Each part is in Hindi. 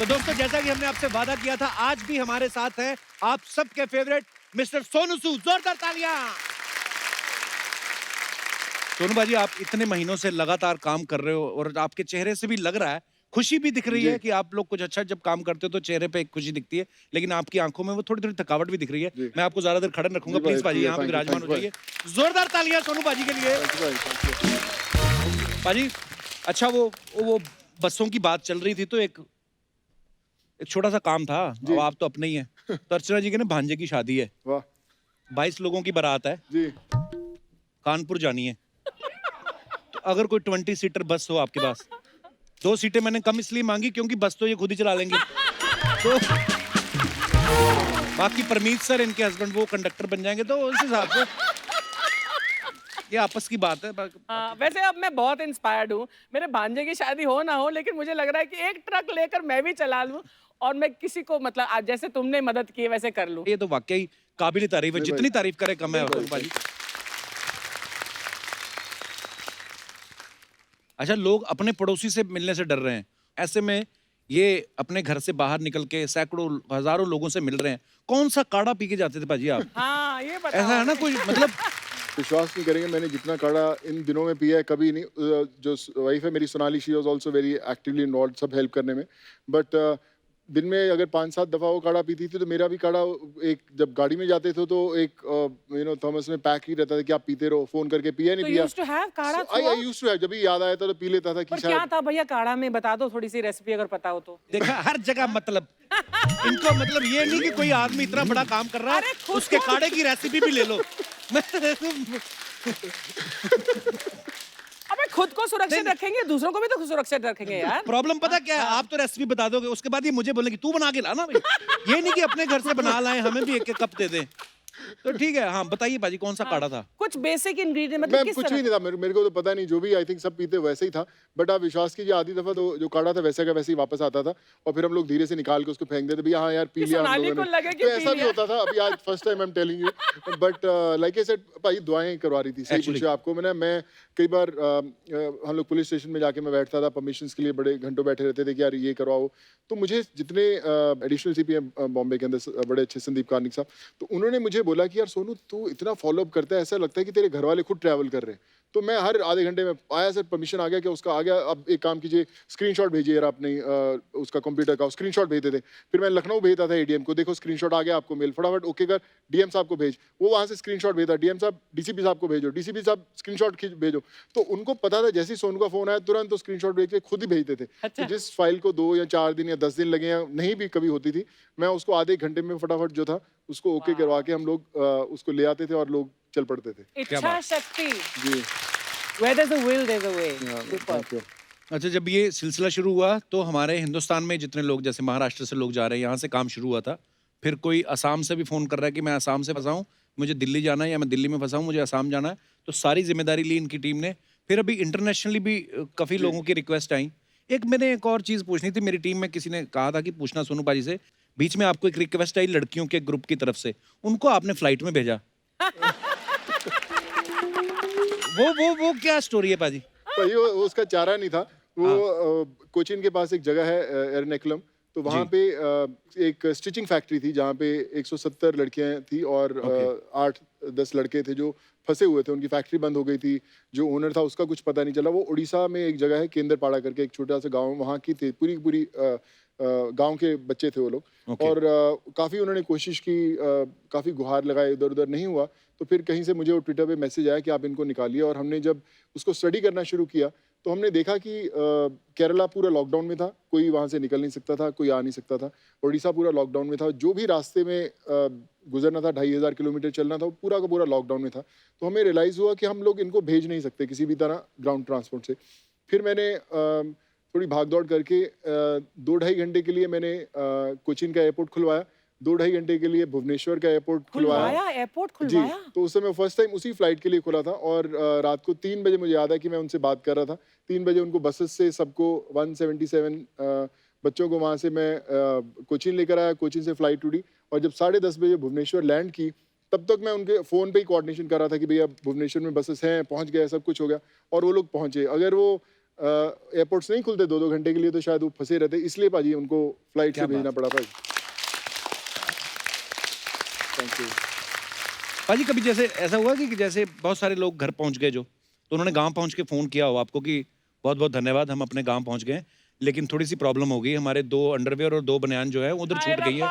तो दोस्तों जैसा कि हमने आपसे वादा किया था, आज भी हमारे साथ हैं आप सबके फेवरेट मिस्टर सोनू सूद। जोरदार तालियां। सोनू भाजी, आप इतने महीनों से लगातार काम कर रहे हो और आपके चेहरे से भी लग रहा है, खुशी भी दिख रही है कि आप लोग कुछ अच्छा जब काम करते हो तो चेहरे पे एक खुशी दिखती है, लेकिन आपकी आंखों में वो थोड़ी थोड़ी थकावट भी दिख रही है। मैं आपको ज्यादा देर खड़े रखूंगा, प्लीज भाजी यहाँ पे विराजमान हो जाइए। जोरदार तालियां सोनू भाजी के लिए। भाजी अच्छा, वो बसों की बात चल रही थी तो एक छोटा सा काम था। अब आप तो अपने ही हैं। तो अर्चना जी के ना भांजे की शादी है, 22 लोगों की बारात है जी, कानपुर जानी है। तो अगर कोई 20 सीटर बस हो आपके पास, 2 सीटें मैंने कम इसलिए मांगी क्योंकि बस तो ये खुद ही चला लेंगे। तो बाकी परमीत सर इनके हस्बैंड वो कंडक्टर बन जाएंगे, तो उस हिसाब से ये आपस की बात है। वैसे अब मैं बहुत इंस्पायर्ड हूँ। मेरे भांजे की शादी हो ना हो, लेकिन मुझे लग रहा है कि एक ट्रक लेकर मैं भी चला लूं और मैं किसी को मतलब आज जैसे तुमने मदद की है वैसे कर लूं। ये तो वाकई काबिल तारीफ है, जितनी तारीफ करे कम है। भाजी अच्छा, लोग अपने पड़ोसी से मिलने से डर रहे हैं, ऐसे में ये अपने घर से बाहर निकल के सैकड़ों हजारों लोगों से मिल रहे हैं। कौन सा काढ़ा पी के जाते थे भाजी आप? हाँ, ये बताओ। ऐसा है ना कोई मतलब विश्वास नहीं करेंगे, मैंने जितना काढ़ा इन दिनों में पिया है कभी नहीं। जो वाइफ है मेरी Sonali, she was also very actively involve सब हेल्प करने में। बट दिन में अगर 5-7 दफा वो काढ़ा पीती थी तो मेरा भी काढ़ा एक जब गाड़ी में जाते थे तो एक थॉमस में पैक ही रहता था कि आप पीते रहो, फोन करके पिया नहीं पिया। आई यूज्ड टू हैव, जब भी याद आया था तो पी लेता था। पर क्या था भैया काढ़ा में, बता दो थोड़ी सी रेसिपी अगर पता हो तो। देखा हर जगह मतलब इनको मतलब ये नहीं कि कोई आदमी इतना बड़ा काम कर रहा है उसके काढ़े की रेसिपी भी ले लो। अबे खुद को सुरक्षित रखेंगे, दूसरों को भी तो सुरक्षित रखेंगे यार। प्रॉब्लम पता क्या है, आप तो रेसिपी बता दोगे, उसके बाद ये मुझे बोलेंगे तू बना के ला ना भाई। ये नहीं कि अपने घर से बना लाए, हमें भी एक कप दे दे। तो ठीक है, हाँ बताइए बाजी, कौन सा काढ़ा था? कुछ बेसिक इंग्रेडिएंट मतलब किस तरह? कुछ भी नहीं था, मेरे को तो पता नहीं, जो भी आई थिंक सब पीते वैसे ही था। बट आप विश्वास कीजिए आधी दफा तो जो काढ़ा था वैसे का वैसे ही वापस आता था और फिर हम लोग धीरे से निकाल के उसको फेंक देते, भैया हाँ यार पी लिया हम लोगों ने। तो ऐसा भी होता था। अभी आज first time I am telling you. But like I said, भाई दुआएं करवा रही थी। सही पूछे आपको, मैं कई बार हम लोग पुलिस स्टेशन में जाके मैं बैठता था परमिशन के लिए, बड़े घंटों बैठे रहते थे कि यार ये करवाओ। तो मुझे जितने एडिशनल सीपी हैं बॉम्बे के अंदर बड़े अच्छे, संदीप कार्निक साहब, तो उन्होंने मुझे बोला कि यार सोनू तू इतना फॉलो अप करता है, ऐसा लगता है कि तेरे घर वाले खुद ट्रैवल कर रहे हैं। तो मैं हर आधे घंटे में आया सर परमिशन आ गया कि उसका आ गया, अब एक काम कीजिए स्क्रीनशॉट भेजिए यार आपने उसका कंप्यूटर का स्क्रीनशॉट भेज देते। फिर मैं लखनऊ भेजता था एडीएम को, देखो स्क्रीनशॉट आ गया आपको मेल, फटाफट ओके कर डीएम साहब को भेज, वो वहाँ से स्क्रीनशॉट भेजता, डीएम साहब डीसीपी साहब को भेजो, डीसीपी साहब स्क्रीनशॉट भेजो। तो उनको पता था जैसे ही सोनू का फोन आया तुरंत तो स्क्रीनशॉट भेज के खुद ही भेजते थे। तो जिस फाइल को 2 या 4 दिन या 10 दिन लगे या नहीं भी कभी होती थी, मैं उसको आधे घंटे में फटाफट जो था उसको ओके करवा के हम लोग उसको ले आते थे और लोग चल पड़ते थे। इच्छा शक्ति जी। Where there's a will, there's a way. अच्छा, जब ये सिलसिला शुरू हुआ तो हमारे हिंदुस्तान में जितने लोग, जैसे महाराष्ट्र से लोग जा रहे हैं, यहाँ से काम शुरू हुआ था, फिर कोई असम से भी फोन कर रहा है कि मैं असम से फंसा हूँ, मुझे दिल्ली जाना है, या मैं दिल्ली में फंसा हूँ, मुझे असम जाना है। तो सारी जिम्मेदारी ली इनकी टीम ने। फिर अभी इंटरनेशनली भी काफी लोगों की रिक्वेस्ट आई। मैंने एक और चीज पूछनी थी, मेरी टीम में किसी ने कहा था कि पूछना सोनू पाजी से, बीच में आपको एक रिक्वेस्ट आई लड़कियों के ग्रुप की तरफ से, उनको आपने फ्लाइट में भेजा। वो क्या स्टोरी है पाजी? भाई वो उसका चारा नहीं था। वो कोचिन के पास एक जगह है एर्नाकुलम, तो वहाँ पे एक स्टिचिंग फैक्ट्री थी जहाँ पे 170 लड़कियां थी और 8-10 लड़के थे जो फंसे हुए थे। उनकी फैक्ट्री बंद हो गई थी, जो ओनर था उसका कुछ पता नहीं चला। वो उड़ीसा में एक जगह है केंद्रपाड़ा करके, एक छोटा सा गाँव, वहाँ की थी पूरी गांव के बच्चे थे वो लोग। और काफ़ी उन्होंने कोशिश की, काफ़ी गुहार लगाए, इधर उधर नहीं हुआ। तो फिर कहीं से मुझे वो ट्विटर पे मैसेज आया कि आप इनको निकालिए। और हमने जब उसको स्टडी करना शुरू किया तो हमने देखा कि केरला पूरा लॉकडाउन में था, कोई वहाँ से निकल नहीं सकता था, कोई आ नहीं सकता था। उड़ीसा पूरा लॉकडाउन में था, जो भी रास्ते में गुजरना था, 2500 किलोमीटर चलना था, वो पूरा का पूरा लॉकडाउन में था। तो हमें रियलाइज़ हुआ कि हम लोग इनको भेज नहीं सकते किसी भी तरह ग्राउंड ट्रांसपोर्ट से। फिर मैंने थोड़ी भाग दौड़ करके 2-2.5 घंटे के लिए मैंने कोचिन का एयरपोर्ट खुलवाया, 2-2.5 घंटे के लिए भुवनेश्वर का एयरपोर्ट खुलवाया। एयरपोर्ट खुलवाया? जी, तो उस समय फर्स्ट टाइम उसी फ्लाइट के लिए खुला था। और रात को 3 बजे मुझे याद है कि मैं उनसे बात कर रहा था। 3 बजे उनको बसेस से सबको 177 बच्चों को वहाँ से मैं कोचिन लेकर आया, कोचिन से फ्लाइट उड़ी। और जब 10:30 बजे भुवनेश्वर लैंड की, तब तक मैं उनके फ़ोन पे ही कोऑर्डिनेशन कर रहा था कि भैया भुवनेश्वर में बसेस हैं, पहुँच गए, सब कुछ हो गया। और वो लोग पहुँचे। अगर वो एयरपोर्ट्स नहीं खुलते 2-2 घंटे के लिए, तो शायद वो फंसे रहते, इसलिए पाजी उनको फ्लाइट से भेजना पड़ा पाजी। Thank you. पाजी कभी जैसे ऐसा हुआ कि जैसे बहुत सारे लोग घर पहुंच गए जो, तो उन्होंने गांव पहुंच के फोन किया हो आपको कि बहुत बहुत धन्यवाद, हम अपने गांव पहुंच गए, लेकिन थोड़ी सी प्रॉब्लम हो गई, हमारे 2 अंडरवेयर और 2 बनियान जो है उधर छूट गई है,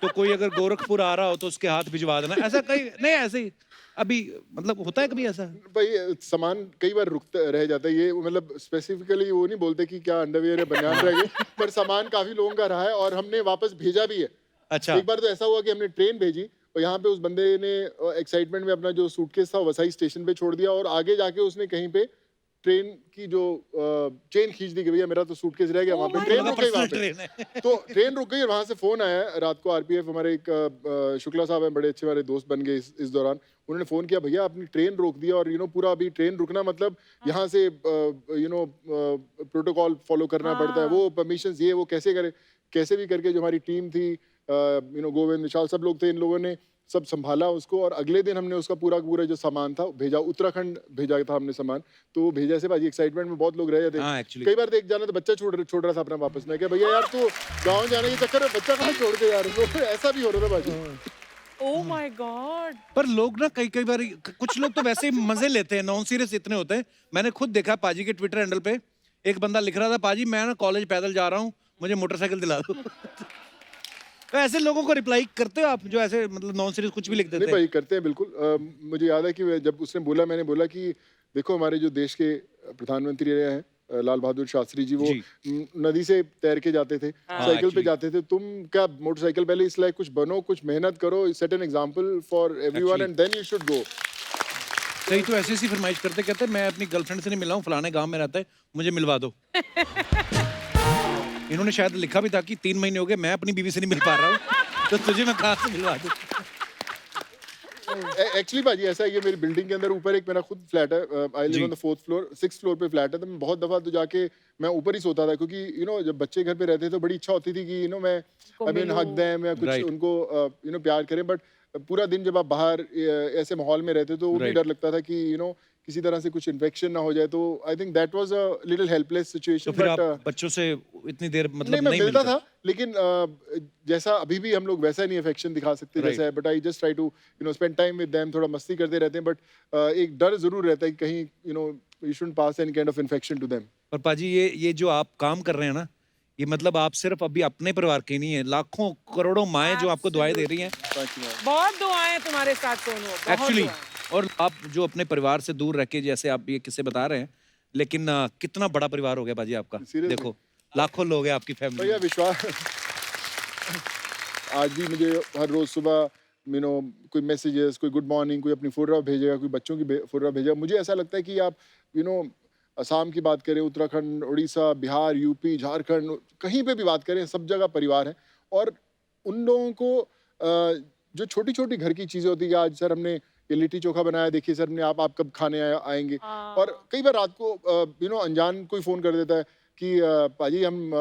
तो कोई अगर गोरखपुर आ रहा हो तो उसके हाथ भिजवा देना, ऐसा कहीं नहीं? ऐसे ही अभी मतलब होता है कभी ऐसा? भाई सामान कई बार रुकता रह जाता है, ये मतलब स्पेसिफिकली वो नहीं बोलते कि क्या अंडरवियर या बनियान रह गए, पर सामान काफी लोगों का रहा है और हमने वापस भेजा भी है। अच्छा। एक बार तो ऐसा हुआ कि हमने ट्रेन भेजी और यहाँ पे उस बंदे ने एक्साइटमेंट में अपना जो सूटकेस था वसई स्टेशन पे छोड़ दिया, और आगे जाके उसने कहीं पे ट्रेन की जो चेन खींच दी कि भैया मेरा तो सूटकेस रह गया वहाँ पे, ट्रेन रुक गई वहाँ पे। तो ट्रेन रुक गई और वहाँ से फोन आया रात को, आरपीएफ हमारे एक शुक्ला साहब हैं, बड़े अच्छे हमारे दोस्त बन गए इस दौरान, उन्होंने फोन किया भैया अपनी ट्रेन रोक दिया, और पूरा अभी ट्रेन रुकना मतलब यहाँ से प्रोटोकॉल फॉलो करना पड़ता है, वो परमिशन ये वो कैसे करे, कैसे भी करके जो हमारी टीम थी गोविंद विशाल सब लोग थे, इन लोगों ने सब संभाला उसको, और अगले दिन हमने उसका पूरा जो सामान था भेजा, उत्तराखंड भेजा था हमने सामान, तो वो भेजा से भाजी एक्साइटमेंट में बहुत लोग रह जाते हैं। कई बार देख जाना तो बच्चा छोड़ रहा था अपना वापस, मैं क्या भैया यार तू गाँव जाने के चक्कर में बच्चा कहाँ छोड़ के यार, ऐसा भी हो रहा था भाजी। Oh my God. पर लोग ना कई बार कुछ लोग तो वैसे ही मजे लेते हैं, नॉन सीरियस इतने होते हैं। मैंने खुद देखा पाजी के ट्विटर हैंडल पे एक बंदा लिख रहा था, पाजी मैं ना कॉलेज पैदल जा रहा हूँ, मुझे मोटरसाइकिल दिला दो। तो ऐसे लोगों को रिप्लाई करते हो आप जो ऐसे मतलब नॉन सीरियस कुछ भी लिख देते हैं? नहीं भाई करते हैं बिल्कुल। मुझे याद है कि जब उसने बोला, मैंने बोला कि देखो हमारे जो देश के प्रधानमंत्री रहे हैं लाल बहादुर शास्त्री जी, वो नदी से तैर के जाते थे, साइकिल पे जाते थे, तुम क्या मोटरसाइकिल पहले इसलिए कुछ बनो, कुछ मेहनत करो, set an example for everyone and then you should go. कई तो ऐसे ही फरमाइश करते, कहते मैं अपनी गर्लफ्रेंड से नहीं मिला हूँ, फलाने गांव में रहता है, मुझे मिलवा दो। इन्होंने शायद लिखा भी था कि 3 महीने हो गए मैं अपनी बीवी से नहीं मिल पा रहा हूँ, तो तुझे मैं कहाँ से मिलवा दूँ। एक्चुअली भाजी ऐसा है कि मेरी बिल्डिंग के अंदर ऊपर एक मेरा खुद फ्लैट है, I live on the 4th floor, 6th floor पे फ्लैट है, तो मैं बहुत दफा तो जाके मैं ऊपर ही सोता था, क्योंकि जब बच्चे घर पे रहते तो बड़ी इच्छा होती थी कि मैं आई मीन हक देम या कुछ उनको प्यार करें, बट पूरा दिन जब आप बाहर ऐसे माहौल में रहते तो वो भी डर लगता था कि किसी तरह से कुछ इन्फेक्शन ना हो जाए, तो I think that was a little helpless situation. तो फिर आप बच्चों से इतनी देर मतलब नहीं मिलता था, लेकिन जैसा अभी भी हम लोग वैसा नहीं अफेक्शन दिखा सकते जैसा है, but I just try to spend time with them, थोड़ा मस्ती करते रहते हैं, बट एक डर जरूर रहता है कि कहीं you shouldn't pass any kind of infection to them. पर पाजी ये जो आप काम कर रहे हैं ना, ये मतलब आप सिर्फ अभी अपने परिवार के नहीं है, लाखों करोड़ों माएं जो आपको दुआएं दे रही हैं। बहुत दुआएं तुम्हारे साथ सोनू, एक्चुअली, और आप जो अपने परिवार से दूर रह के जैसे आप ये किस्से बता रहे हैं, लेकिन कितना बड़ा परिवार हो गया बाजी आपका। देखो लाखों लोग हैं आपकी फैमिली। भैया विश्वास, आज भी मुझे हर रोज सुबह कोई मैसेजेस, कोई गुड मॉर्निंग, कोई अपनी फोटोग्राफ भेजेगा, कोई बच्चों की फोटोग्राफ भेजेगा। मुझे ऐसा लगता है कि आप असम की बात करें, उत्तराखंड, उड़ीसा, बिहार, यूपी, झारखंड, कहीं पे भी बात करें, सब जगह परिवार है। और उन लोगों को जो छोटी छोटी घर की चीजें होती है, आज सर हमने ये लिट्टी चोखा बनाया, देखिए सर हमने आप कब खाने आएंगे। और कई बार रात को अनजान कोई फोन कर देता है कि पाजी हम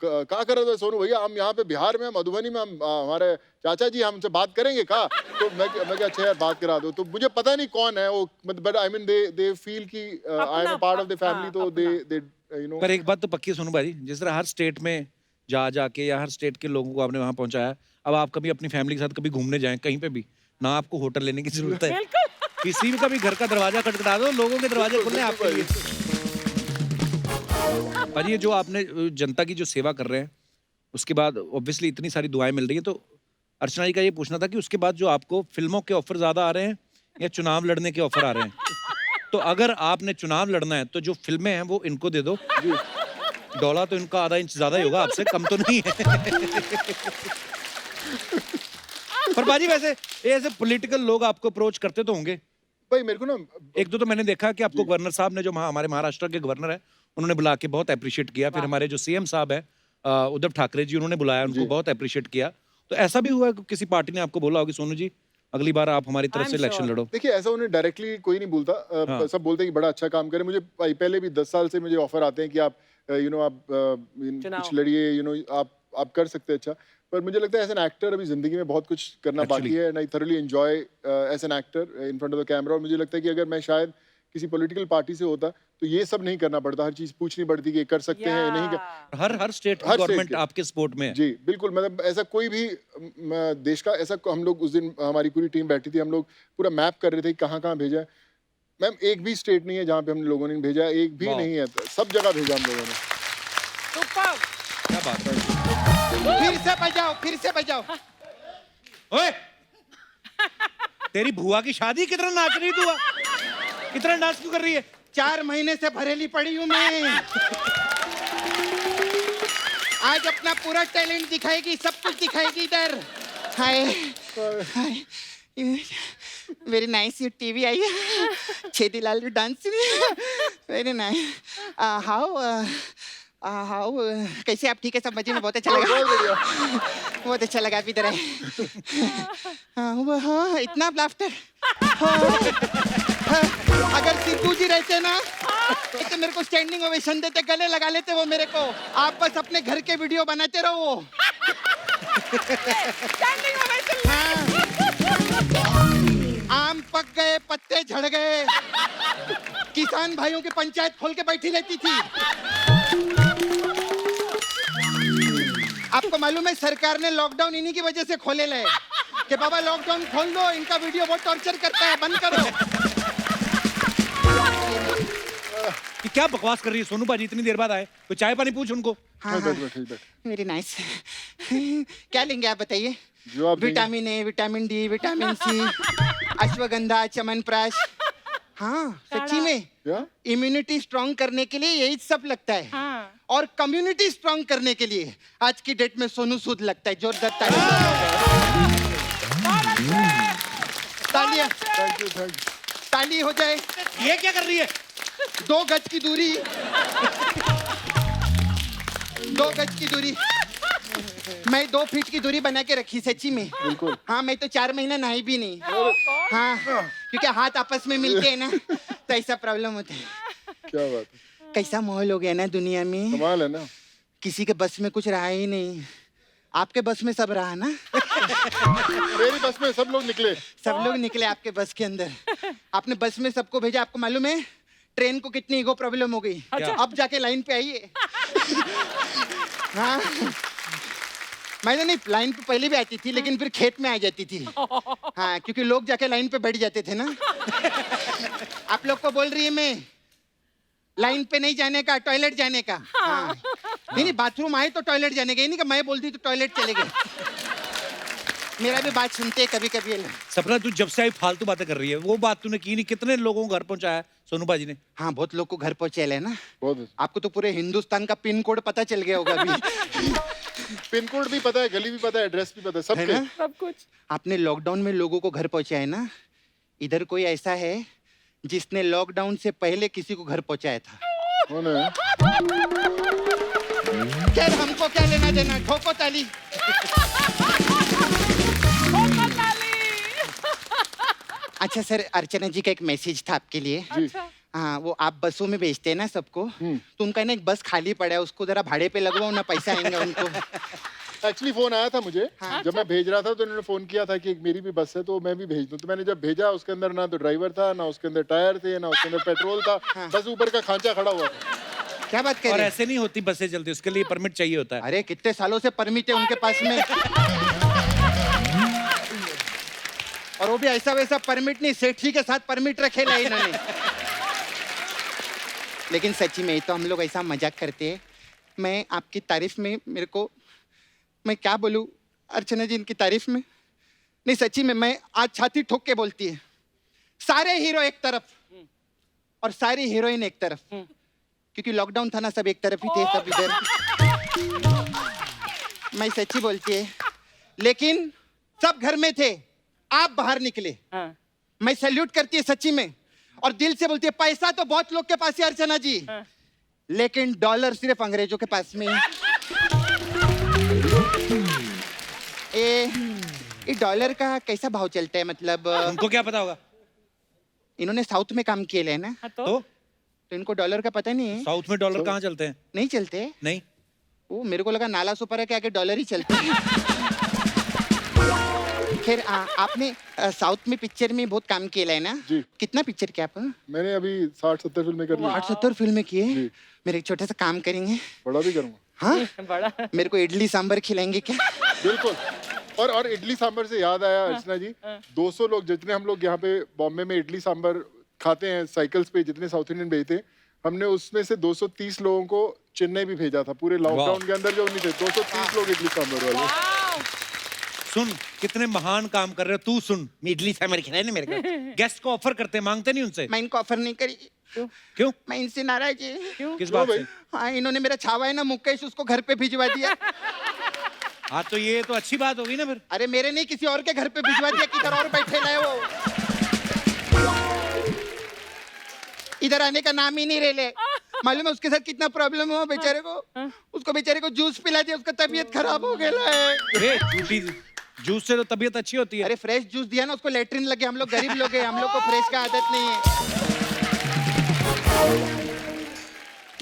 क्या कर रहे थे सोनू भैया, हम यहाँ पे बिहार में मधुबनी में हमारे चाचा जी हमसे बात करेंगे का। तो मैं क्या अच्छा यार बात करा दो। तो मुझे पता नहीं कौन है वो, but I mean they feel कि I am a part of the family, तो दे पर एक बात तो पक्की सोनू भाई, जिस तरह हर स्टेट में जाके या हर स्टेट के लोगों को आपने वहां पहुंचाया, अब आप कभी अपनी फैमिली के साथ कभी घूमने जाएं कहीं पे भी, ना आपको होटल लेने की जरूरत है, किसी भी का भी घर का दरवाजा खटखटा दो, लोगों के दरवाजे खुले आपके लिए। पर ये जो आपने जनता की जो सेवा कर रहे हैं, उसके बाद ऑब्वियसली इतनी सारी दुआएं मिल रही है, तो अर्चना जी का ये पूछना था कि उसके बाद जो आपको फिल्मों के ऑफर ज्यादा आ रहे हैं या चुनाव लड़ने के ऑफर आ रहे हैं? तो अगर आपने चुनाव लड़ना है तो जो फिल्में हैं वो इनको दे दो, डॉलर तो इनका आधा इंच ज्यादा ही होगा आपसे, कम तो नहीं है। पर बाजी वैसे ऐसे पॉलिटिकल लोग आपको अप्रोच करते तो होंगे भाई? मेरे को ना एक दो तो मैंने देखा कि आपको गवर्नर साहब ने, जो हमारे महाराष्ट्र के गवर्नर है, उन्होंने बुला के बहुत अप्रिशिएट किया। फिर हमारे जो सीएम साहब है उद्धव ठाकरे जी, उन्होंने बुलाया, उनको बहुत अप्रिशिएट किया। तो ऐसा भी हुआ कि किसी पार्टी ने आपको बोला होगा सोनू जी अगली बार आप हमारी तरफ से इलेक्शन लड़ो? देखिए ऐसा उन्हें डायरेक्टली कोई नहीं बोलता, सब बोलते हैं कि बड़ा अच्छा काम करे। मुझे पहले भी 10 साल से मुझे ऑफर आते हैं कि आप आप कुछ लड़िए, आप कर सकते हैं अच्छा। पर मुझे लगता है एज एन एक्टर अभी जिंदगी में बहुत कुछ करना बाकी है, and I thoroughly enjoy as an actor in front of the camera. और मुझे लगता है कि अगर मैं शायद किसी पॉलिटिकल पार्टी से होता तो ये सब नहीं करना पड़ता, हर चीज पूछनी पड़ती कि कर सकते हैं या नहीं कर। हर स्टेट हर गवर्नमेंट state के। आपके सपोर्ट में है। जी बिल्कुल, मतलब ऐसा कोई भी देश का ऐसा, हम लोग उस दिन हमारी पूरी टीम बैठी थी, हम लोग पूरा मैप कर रहे थे कहाँ कहाँ भेजा है। मैम एक भी स्टेट नहीं है जहाँ पे हम लोगों ने भेजा, एक भी वाह। नहीं है, सब जगह भेजा हम लोगों ने। सुपर। क्या बात है। फिर से बजाओ। ओए तेरी भुआ की शादी, कितना नाच रही तू? कितना डांस क्यों कर रही है? 4 महीने से भरेली पड़ी हूँ मैं। आज अपना पूरा टैलेंट दिखाएगी, सब कुछ दिखाएगी इधर। हाय हाय, वेरी नाइस यू टीवी आई है। Chhedilal dance very nice. How कैसे आप? ठीक है, सब मजे में, बहुत अच्छा लगा। बहुत बढ़िया। बहुत अच्छा लगा, आप इधर आए। हाँ, इतना लाफ्टर। अगर सिद्धू जी रहते ना तो मेरे को स्टैंडिंग ओवेशन देते, गले लगा लेते वो मेरे को। आप बस अपने घर के वीडियो बनाते रहो। हाँ। आम पक गए, पत्ते झड़ गए, किसान भाइयों की पंचायत खोल के बैठी रहती थी। आपको मालूम है सरकार ने लॉकडाउन इन्हीं की वजह से खोले ले कि बाबा लॉकडाउन खोल दो, इनका वीडियो बहुत टॉर्चर करता है, बंद करो। कि क्या बकवास कर रही है सोनू बाजी? इतनी देर बाद आए, तो चाय पानी पूछ उनको। हाँ बैठ, बैठ, बैठ। Very nice. क्या लेंगे आप बताइए? जो आप देंगे। Vitamin A, vitamin D, vitamin C, ashwagandha, chyawanprash. हाँ सच्ची में क्या? इम्यूनिटी स्ट्रांग करने के लिए यही सब लगता है। हाँ। और कम्युनिटी स्ट्रांग करने के लिए आज की डेट में सोनू सूद लगता है। जोरदार तालियां। तालियां, थैंक यू, थैंक यू। ताली हो जाए। ये क्या कर रही है? 2 गज की दूरी, 2 गज की दूरी। मैं 2 फीट की दूरी बना के रखी सच्ची में। बिल्कुल। हाँ, मैं तो 4 महीना नहाई भी नहीं। हाँ, क्योंकि हाथ आपस में मिलते हैं ना तो ऐसा प्रॉब्लम होता है। क्या बात है, कैसा माहौल हो गया ना दुनिया में, कमाल है ना। किसी के बस में कुछ रहा ही नहीं। आपके बस में सब रहा ना। मेरी बस में सब लोग निकले। सब लोग निकले आपके बस के अंदर। आपने बस में सबको भेजा। आपको मालूम है ट्रेन को कितनी ईगो प्रॉब्लम हो गई? अच्छा। अब जाके लाइन पे आइए। हाँ, मैंने नहीं, लाइन पे पहले भी आती थी लेकिन फिर खेत में आ जाती थी। हाँ, क्योंकि लोग जाके लाइन पे बैठ जाते थे ना। आप लोग को बोल रही है मैं, लाइन पे नहीं जाने का, टॉयलेट जाने का। हाँ। नहीं, बाथरूम आए तो टॉयलेट जाने का, ये नहीं कि मैं बोलती तो टॉयलेट चले गए। मेरा भी बात सुनते हैं कभी कभी। सपना, तू जब से आई फालतू बातें कर रही है। वो बात तूने की नहीं। कितने लोगों को घर पहुंचाया सोनू बाजी ने? हाँ, बहुत लोग को घर पहुंचे है ना। बहुत। आपको तो पूरे हिंदुस्तान का पिन कोड पता चल गया होगा अभी। पिन कोड भी पता है, गली भी पता है, एड्रेस भी पता है, सब है के। ना? सब कुछ। आपने लॉकडाउन में लोगों को घर पहुंचाया ना। इधर कोई ऐसा है जिसने लॉकडाउन से पहले किसी को घर पहुंचाया था? कौन है? खैर, हमको क्या लेना देना। ठोको ताली। अच्छा सर, अर्चना जी का एक मैसेज था आपके लिए। अच्छा। हाँ, वो आप बसों में भेजते हैं ना सबको, तो उनका ना एक बस खाली पड़ा है, उसको जरा भाड़े पे लगवाओ ना, पैसा आएंगे उनको। एक्चुअली फोन आया था मुझे। हाँ। जब मैं भेज रहा था तो उन्होंने फोन किया था कि एक मेरी भी बस है तो मैं भी भेज दूं। तो मैंने जब भेजा, उसके अंदर ना तो ड्राइवर था, ना उसके अंदर टायर थे, ना उसके अंदर पेट्रोल था। बस ऊपर का खांचा खड़ा हुआ था। क्या बात कर और रहे हैं? ऐसे नहीं होती बसें चलती, उसके लिए परमिट चाहिए होता है। अरे कितने सालों से परमिट है उनके पास में। और वो भी ऐसा वैसा परमिट नहीं, सेठी के साथ परमिट रखे ला इन्होंने। लेकिन सच्ची में तो हम लोग ऐसा मजाक करते हैं। मैं आपकी तारीफ में, मेरे को, मैं क्या बोलूं अर्चना जी इनकी तारीफ में। नहीं सच्ची में, मैं आज छाती ठोक के बोलती है। सारे हीरो एक तरफ और सारी हीरोइन एक तरफ, क्योंकि लॉकडाउन था ना, सब एक तरफ ही थे, सब इधर। मैं सच्ची बोलती है, लेकिन सब घर में थे, आप बाहर निकले। हाँ। मैं सैल्यूट करती है सच्ची में, और दिल से बोलती है, पैसा तो बहुत लोग के पास है अर्चना जी, लेकिन डॉलर सिर्फ अंग्रेजों के पास में है। ये डॉलर का कैसा भाव चलता है? मतलब उनको क्या पता होगा? इन्होंने साउथ में काम किए है ना, हाँ, तो तो इनको डॉलर का पता नहीं है। साउथ में डॉलर कहाँ चलते हैं? नहीं चलते? नहीं। वो मेरे को लगा नाला सुपर है के आगे डॉलर ही चलते हैं। खैर आपने साउथ में पिक्चर में बहुत काम किया है ना जी। कितना पिक्चर किया आप मैंने अभी 60-70 फिल्में कर ली 60-70 फिल्में किए जी। मेरे एक छोटा सा काम करेंगे बड़ा भी करूँगा हाँ बड़ा मेरे को इडली सांभर खिलाएंगे क्या बिल्कुल और इडली सांभर से याद आया अर्चना जी 200 लोग जितने हम लोग यहाँ पे बॉम्बे में इडली सांभर खाते हैं साइकिल्स पे जितने साउथ इंडियन भेजते हैं हमने उसमें से 230 लोगों को चेन्नई भी भेजा था पूरे लॉकडाउन के अंदर जो नहीं थे 230 लोग इडली सांभर वाले सुन कितने महान काम कर रहे हो तू सुन इडली सांभर खिलाए ना मेरे को गेस्ट को ऑफर करते मांगते नहीं उनसे मैं इनको ऑफर नहीं करी क्यों मैं इनसे नाराज है किस बात से हाँ इन्होंने मेरा छावा है ना मुकेश उसको घर पे भिजवा दिया हाँ तो ये तो अच्छी बात होगी ना फिर अरे मेरे नहीं किसी और के घर पे भिजवा दिया किधर और बैठे रहे वो इधर आने का नाम ही नहीं ले ले मालूम है उसके साथ कितना प्रॉब्लम हुआ बेचारे को उसको बेचारे को जूस पिला दिया उसका तबीयत खराब हो गया है झूठी जूस से तो तबीयत अच्छी होती है अरे फ्रेश जूस दिया ना उसको लेटरिन लगे हम लोग गरीब लोग हैं हम लोग को फ्रेश का आदत नहीं है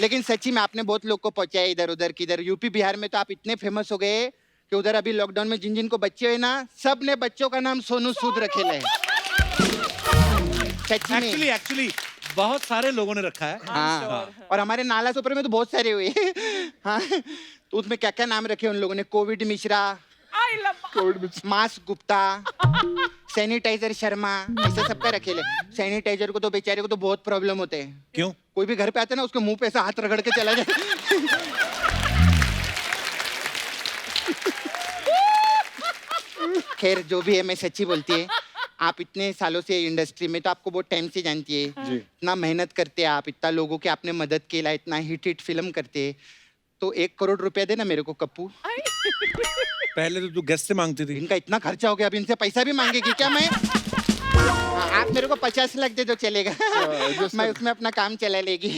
लेकिन सच्ची में आपने बहुत लोग को पहुंचाया इधर उधर किधर यूपी बिहार में तो आप इतने फेमस हो गए कि उधर अभी लॉकडाउन में जिन जिन को बच्चे हुए ना सब ने बच्चों का नाम सोनू सूद रखे ले सच्ची में एक्चुअली बहुत सारे लोगों ने रखा है हाँ और हमारे नाला सुपर में तो बहुत सारे हुए हाँ तो उसमें क्या क्या नाम रखे उन लोगों ने Covid Mishra I love Covid में मास्क गुप्ता सैनिटाइजर शर्मा ऐसे सबका रखे ले सैनिटाइजर को तो बेचारे को तो बहुत प्रॉब्लम होते हैं क्यों कोई भी घर पे आता है ना उसके मुंह पे ऐसा हाथ रगड़ के चला जाए खैर जो भी है मैं सच्ची बोलती है आप इतने सालों से इंडस्ट्री में तो आपको बहुत टाइम से जानती है जी इतना मेहनत करते हैं आप इतना लोगों की आपने मदद केला इतना हिट फिल्म करते हैं तो 1 करोड़ रुपया देना मेरे को कप्पू पहले तो तू गेस्ट से मांगती थी इनका इतना खर्चा हो गया अब इनसे पैसा भी मांगेगी क्या मैं हाँ, आप मेरे को 50 लाख दे दो चलेगा मैं उसमें अपना काम चला लेगी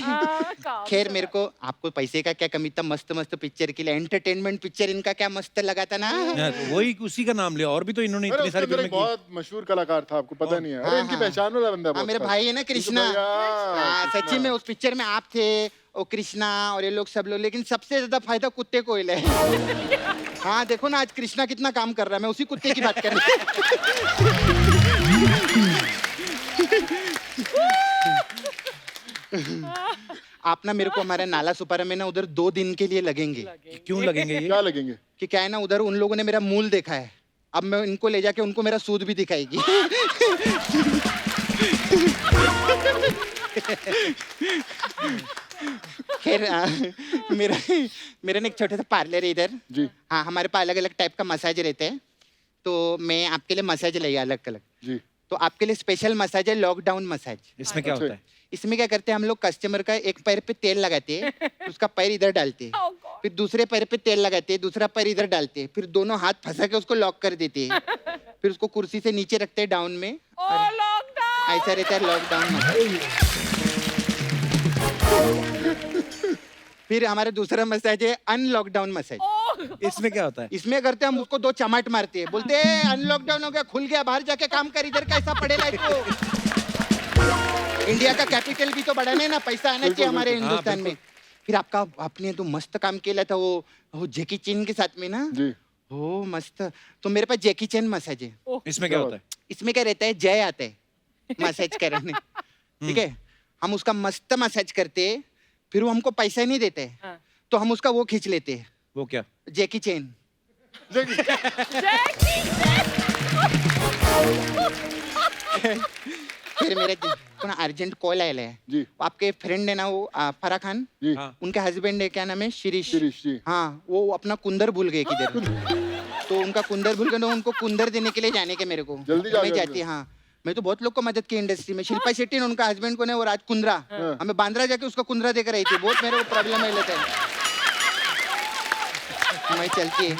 खैर मेरे को आपको पैसे का क्या कमी था मस्त मस्त पिक्चर के लिए एंटरटेनमेंट पिक्चर इनका क्या मस्त लगा था ना तो वही उसी का नाम लिया और भी तो इन्होंने अरे इतनी उसके सारी अंदर फिल्में एक की बहुत मशहूर कलाकार था आपको पता नहीं है अरे हाँ, इनकी हाँ। पहचान वाला बंदा है हाँ बहुत मेरे खास। भाई है ना कृष्णा भैया, हाँ सच्ची में उस पिक्चर में आप थे और कृष्णा और ये लोग सब लोग लेकिन सबसे ज्यादा फायदा कुत्ते को ही है हाँ देखो ना आज कृष्णा कितना काम कर रहा है मैं उसी कुत्ते की बात कर रही आप ना मेरे को हमारे नाला सुपारा में ना उधर 2 दिन के लिए लगेंगे क्यों लगेंगे ये क्या लगेंगे कि क्या है ना उधर उन लोगों ने मेरा मूल देखा है अब मैं इनको ले जाके उनको मेरा सूद भी दिखाएगी खैर मेरा मेरा ना एक छोटा सा पार्लर है इधर जी हाँ हमारे पास अलग अलग टाइप का मसाज रहते हैं तो मैं आपके लिए मसाज लाई अलग अलग जी तो आपके लिए स्पेशल मसाज है लॉकडाउन मसाज इसमें क्या अच्छा। होता है इसमें क्या करते हैं हम लोग कस्टमर का एक पैर पे तेल लगाते हैं उसका पैर इधर डालते हैं फिर दूसरे पैर पे तेल लगाते हैं दूसरा पैर इधर डालते हैं फिर दोनों हाथ फंसा के उसको लॉक कर देते हैं फिर उसको कुर्सी से नीचे रखते हैं डाउन में ऐसा रहता है लॉकडाउन मसाज फिर हमारा दूसरा मसाज है अनलॉकडाउन मसाज इसमें क्या होता है इसमें करते हम उसको 2 चमाट मारते हैं बोलते हैं अनलॉकडाउन हो गया खुल गया बाहर जाके काम कर इधर कैसा पड़ेगा इसको इंडिया का कैपिटल भी तो बढ़ाना है ना पैसा आना चाहिए हमारे हिंदुस्तान में फिर आपका आपने तो मस्त काम किया था वो जैकी चैन के साथ में ना जी ओ मस्त तो मेरे पास जैकी चैन मसाज है इसमें क्या होता है इसमें क्या रहता है जय आता है मसाज करने ठीक है हम उसका मस्त मसाज करते हैं फिर वो हमको पैसा नहीं देते हाँ। तो हम उसका वो खींच लेते हैं वो क्या जैकी चैन फिर मेरे को अर्जेंट कॉल आया है जी आपके फ्रेंड है ना वो फरा खान जी हाँ। उनके हस्बैंड है क्या नाम है शिरीष शिरीष जी हाँ वो अपना कुंदर भूल गए किधर तो उनका कुंदर भूल गए तो उनको कुंदर देने के लिए जाने के मेरे को जल्दी तो मैं जाओ, जाती हाँ मैं तो बहुत लोग को मदद की इंडस्ट्री में शिल्पा शेट्टी ने उनका हस्बैंड को ने वो राज कुंद्रा हमें बांद्रा जाके उसका कुंद्रा देकर आई थी बहुत मेरे को प्रॉब्लम है लेते मैं चलती है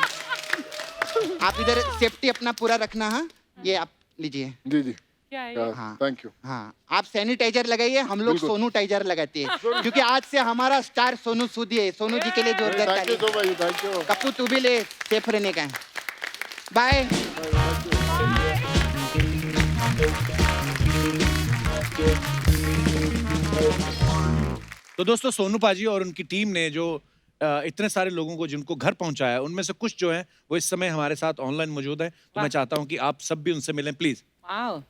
आप इधर सेफ्टी अपना पूरा रखना हाँ ये आप लीजिए जी जी क्या है हाँ। थैंक यू हाँ आप सैनिटाइजर लगाइए हम लोग बिल्कुल। सोनू टाइजर लगाते हैं क्योंकि आज से हमारा स्टार सोनू सूद है सोनू जी के लिए जोरदार थैंक यू ताली सो मच थैंक यू कप्पू तू भी ले सेफ रहने का बाय तो दोस्तों सोनू पाजी और उनकी टीम ने जो इतने सारे लोगों को जिनको घर पहुंचाया, उनमें से कुछ जो हैं वो इस समय हमारे साथ ऑनलाइन मौजूद हैं, तो मैं चाहता हूं कि आप सब भी उनसे मिलें प्लीज। वाओ।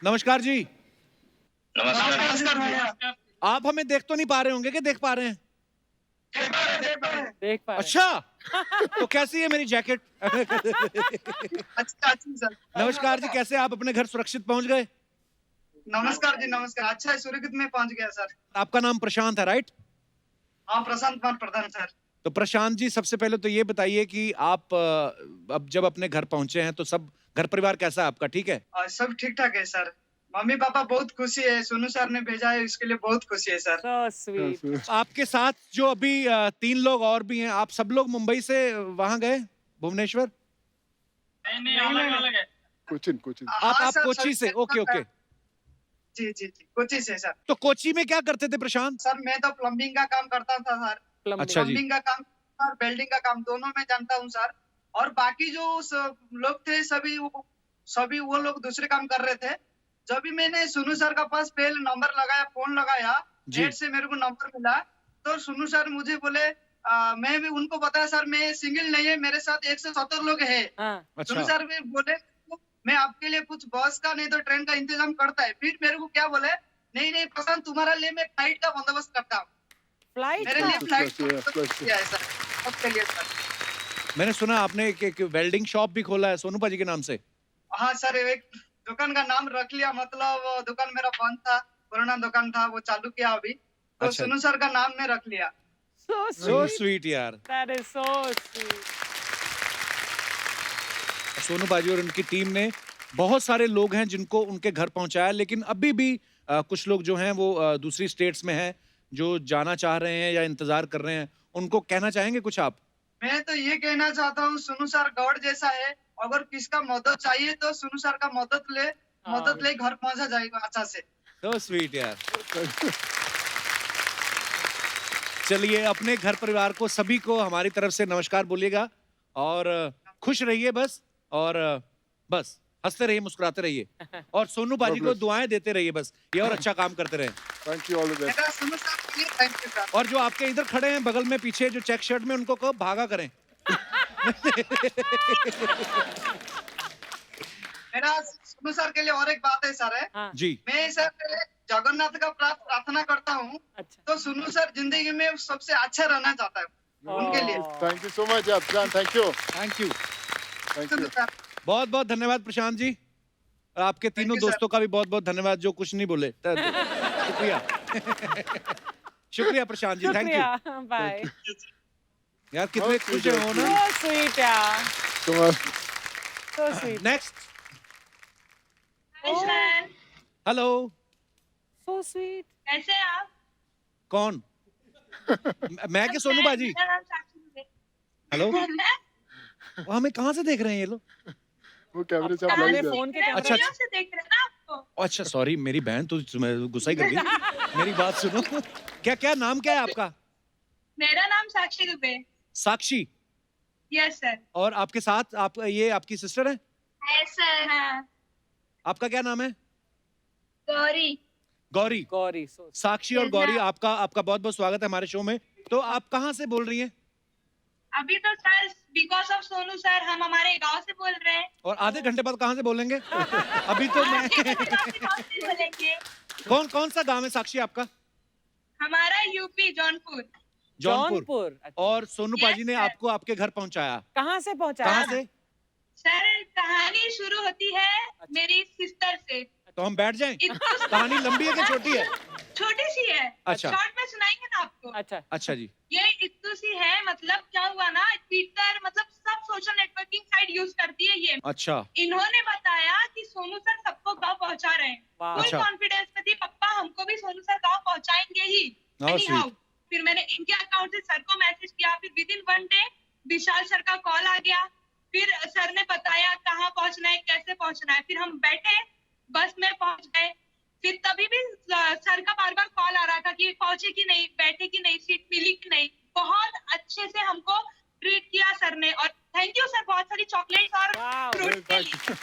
नमस्कार जी। नमस्कार भैया। आप हमें देख तो नहीं पा रहे होंगे कि देख पा रहे हैं? देख पा रहे हैं। अच्छा, तो कैसी है मेरी जैकेट? अच्छा सर। नमस्कार जी, कैसे आप अपने घर सुरक्षित पहुंच गए? नमस्कार जी, नमस्कार। अच्छा है, सुरक्षित में पहुंच गया सर। आपका नाम प्रशांत है, राइट? हाँ, प्रशांत कुमार प्रधान सर। तो प्रशांत जी, सबसे पहले तो ये बताइए कि आप अब जब अपने घर पहुंचे हैं तो सब घर परिवार कैसा है आपका, ठीक है? सब ठीक ठाक है सर। मम्मी पापा बहुत खुशी है, सोनू सर ने भेजा है, इसके लिए बहुत खुशी है सर। So sweet. आपके साथ जो अभी 3 लोग और भी हैं, आप सब लोग मुंबई से वहां गए, भुवनेश्वर? नहीं, अलग है। कोचिन आप कोची से? Okay okay. जी, कोची से सर। तो कोची में क्या करते थे प्रशांत? सर मैं तो प्लम्बिंग का काम करता था सर। Plumbing. अच्छा जी। प्लम्बिंग का काम और वेल्डिंग का काम दोनों में जानता हूँ सर। और बाकी जो लोग थे सभी वो लोग दूसरे काम कर रहे थे। जब भी मैंने सोनू सर का पास पहले नंबर लगाया, फोन लगाया, नेट से मेरे को नंबर मिला, तो सोनू सर मुझे बोले, मैं भी उनको बताया सर मैं सिंगल नहीं है, मेरे साथ 170 लोग हैं। हाँ। सोनू सर भी बोले मैं आपके लिए कुछ बस का नहीं तो ट्रेन का इंतजाम करता है। फिर मेरे को क्या बोले, नहीं प्रशांत तुम्हारा लिए मैं फ्लाइट का बंदोबस्त करता हूँ। फ्लाइट मेरे लिए फ्लाइट Flight. किया है सर, सबके लिए सर। मैंने सुना आपने एक वेल्डिंग शॉप भी खोला है सोनू पाजी के नाम से। हाँ सर, एक दुकान का नाम रख लिया, मतलब वो दुकान मेरा बंद था, पुराना दुकान था, वो चालू किया अभी, तो अच्छा। सोनू सर का नाम ने रख लिया। So सो sweet. स्वीट यार। That is so sweet. Sonu पाजी और उनकी टीम ने बहुत सारे लोग हैं जिनको उनके घर पहुंचाया, लेकिन अभी भी कुछ लोग जो हैं वो दूसरी स्टेट्स में हैं जो जाना चाह रहे हैं या इंतजार कर रहे हैं, उनको कहना चाहेंगे कुछ आप? मैं तो ये कहना चाहता हूँ, सोनू सर गॉड जैसा है, अगर किसका मदद चाहिए तो सोनू सर का मदद ले घर पहुंचा जाएगा अच्छा से। सो स्वीट यार। चलिए, अपने घर परिवार को सभी को हमारी तरफ से नमस्कार बोलिएगा और खुश रहिए बस, और बस हंसते रहिए, मुस्कुराते रहिए और सोनू पाजी को दुआएं देते रहिए बस, ये और अच्छा काम करते रहें। Thank you, all the best. मेरा सोनू सर के लिए थैंक यू सर। और जो आपके इधर खड़े हैं बगल में पीछे जो चेक शर्ट में, उनको कहो भागा करें। मेरा सोनू सर के लिए और एक बात है सर, हाँ। जी। मैं सर जगन्नाथ का प्रार्थना करता हूँ, अच्छा। तो सोनू सर जिंदगी में सबसे अच्छा रहना चाहता है उनके लिए। Thank you so much Prashant, thank you. Thank you, Sonu sir, बहुत बहुत धन्यवाद प्रशांत जी, और आपके तीनों you, sir. दोस्तों का भी बहुत बहुत धन्यवाद जो कुछ नहीं बोले। शुक्रिया। शुक्रिया प्रशांत जी, थैंक यू शुक्रिया, बाय। यार, कितने खुश हो ना। So sweet यार, so sweet. Next, sir, hello. So sweet. कैसे हैं आप? कौन? मैं के सोनू बाजी? मेरा नाम साक्षी दुबे। हेलो। वो हमें कहाँ से देख रहे हैं ये लोग? वो कैमरे से आप आपने लाइव फोन के मेरे कैमरे अच्छा, वीडियो से देख रहे हैं ना आपको। अच्छा सॉरी, मेरी बहन तो गुस्सा ही कर गई। मेरी बात सुनो, क्या क्या नाम क्या है आपका? मेरा नाम साक्षी दुबे। साक्षी। Yes sir. और आपके साथ ये आपकी सिस्टर है? Yes sir. हाँ। आपका क्या नाम है? गौरी। गौरी। Gauri, so sweet. साक्षी और गौरी, आपका बहुत बहुत स्वागत है हमारे शो में। तो आप कहाँ से बोल रही हैं? अभी तो sir because of Sonu sir हम हमारे गांव से बोल रहे हैं। और आधे घंटे बाद कहाँ से बोलेंगे? अभी तो मैं बोलेंगे। कौन सा गांव है साक्षी आपका? हमारा यूपी जौनपुर। जौनपुर। अच्छा। और सोनू Yes, पाजी ने sir. आपको आपके घर पहुंचाया? कहाँ से पहुँचाया? कहाँ से? सर कहानी शुरू होती है मेरी सिस्टर से। तो हम बैठ जाएं? इतनी कहानी लंबी है कि छोटी है? छोटी सी है। अच्छा। शॉर्ट में सुनाएंगे ना आपको। अच्छा। अच्छा जी। ये इतनी सी है, मतलब क्या हुआ ना, ट्विटर मतलब सब सोशल नेटवर्किंग साइट यूज करती है ये। अच्छा। इन्होंने बताया कि सोनू सर सबको गांव पहुंचा रहे हैं। वाह। फुल अच्छा। कॉन्फिडेंस में थी, पप्पा हमको भी सोनू सर गांव पहुंचाएंगे ही। How Anyhow, sweet. फिर मैंने इनके अकाउंट से सर को मैसेज किया, फिर with in 1 day Vishal sir का कॉल आ गया। फिर सर ने बताया कहाँ पहुंचना है, कैसे पहुंचना है। फिर हम बैठे, बस में पहुंच गए। फिर तभी भी सर का बार बार कॉल आ रहा था कि पहुंचे कि नहीं, बैठे कि नहीं, सीट मिली कि नहीं। बहुत अच्छे से हमको ट्रीट किया सर ने, और थैंक यू सर, बहुत सारी चॉकलेट्स और Wow. फ्रूट के लिए।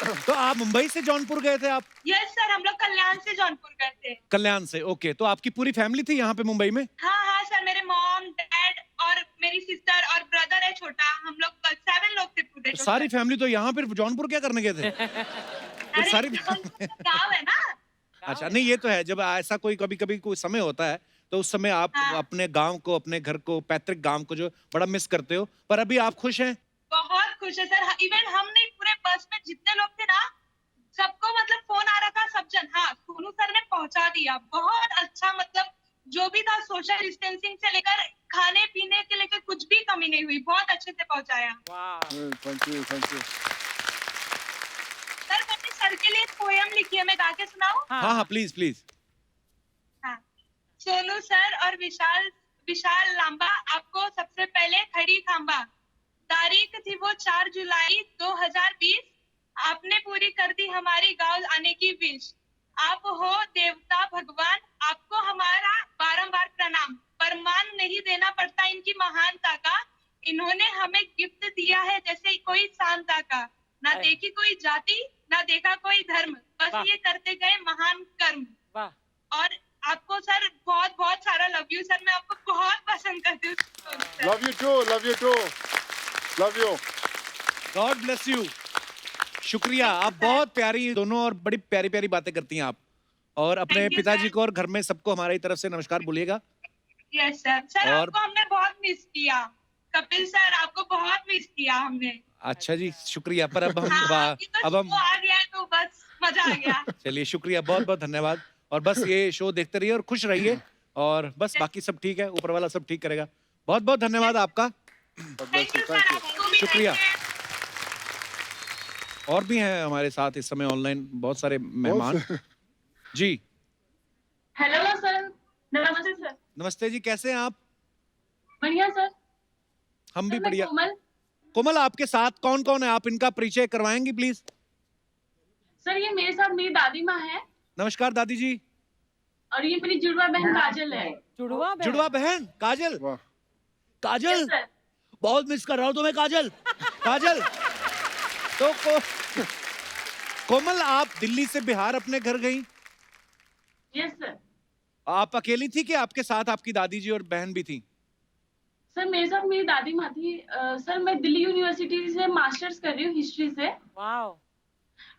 तो आप मुंबई से जौनपुर गए थे आप? यस सर, हम लोग कल्याण से जौनपुर गए थे। कल्याण से, ओके। तो आपकी पूरी फैमिली थी यहाँ पे मुंबई में? हाँ सर, मेरे मॉम डैड और मेरी सिस्टर और ब्रदर है छोटा, हम लोग 7 लोग थे पूरे। तो सारी फैमिली तो यहाँ पे जौनपुर क्या करने गए थे? अरे सारी गाँव है ना। अच्छा, नहीं ये तो है, जब ऐसा कोई कभी कभी कोई समय होता है तो उस समय आप हाँ। अपने गांव को, अपने घर को, पैतृक गांव को जो बड़ा मिस करते हो, पर अभी आप खुश हैं? बहुत खुश है सर। इवन हम नहीं, पूरे बस में जितने लोग थे ना, सबको मतलब फोन आ रहा था, सब जन। हाँ, सोनू सर ने पहुंचा दिया बहुत अच्छा, मतलब जो भी था सोशल डिस्टेंसिंग से लेकर खाने पीने के लेकर कुछ भी कमी नहीं हुई, बहुत अच्छे से पहुंचाया। Thank you, thank you. Sir मैंने सर के लिए पोएम लिखी है, मैं गा के सुनाऊं? हाँ हाँ, प्लीज प्लीज। हाँ। सोनू सर और विशाल विशाल लांबा, आपको सबसे पहले खड़ी खांबा। तारीख थी वो 4 जुलाई 2020, आपने पूरी कर दी हमारी गांव आने की विश। आप हो देवता भगवान, आपको हमारा बारंबार प्रणाम। पर मान नहीं देना पड़ता इनकी महानता का, इन्होंने हमें गिफ्ट दिया है जैसे कोई शांता का। ना देखी कोई जाति, ना देखा कोई धर्म, बस ये करते गए महान कर्म। और आपको सर बहुत बहुत सारा लव यू सर, मैं आपको बहुत पसंद करती हूँ। Love you too, love you too, love you. God bless you. शुक्रिया, आप बहुत प्यारी दोनों और बड़ी प्यारी प्यारी बातें करती हैं आप। और अपने Thank you, पिताजी sir. को और घर में सबको हमारी तरफ से नमस्कार बोलिएगा। Yes sir. सर और- आपको हमने बहुत मिस किया, कपिल सर आपको बहुत मिस किया हमने। अच्छा जी, शुक्रिया। पर अब हम हाँ, अभी तो अब हम show आ गया है तो बस मजा आ गया। चलिए, शुक्रिया, बहुत बहुत धन्यवाद। और बस ये शो देखते रहिए और खुश रहिए, और बस बाकी सब ठीक है, ऊपर वाला सब ठीक करेगा। बहुत बहुत धन्यवाद आपका। थैंक यू सर, आपको भी शुक्रिया। thank you। और भी हैं हमारे साथ इस समय ऑनलाइन बहुत सारे मेहमान जी। हेलो सर, नमस्ते सर। नमस्ते जी, कैसे हैं आप? बढ़िया सर। हम भी सर, मैं बढ़िया। कोमल। कोमल, आपके साथ कौन कौन है? आप इनका परिचय करवाएंगी प्लीज? सर ये मेरे साथ मेरी दादी माँ है, नमस्कार दादी जी। और ये मेरी जुड़वा बहन काजल है। जुड़वा बहन काजल। वाह। काजल, यस सर। बहुत मिस कर रहा हूँ तुम्हें काजल। काजल, तो कोमल, आप दिल्ली से बिहार अपने घर गई? Yes sir. आप अकेली थी कि आपके साथ आपकी दादी जी और बहन भी थी? सर मेरे साथ मेरी दादी माँ थी। सर मैं दिल्ली यूनिवर्सिटी से मास्टर्स कर रही हूँ हिस्ट्री से।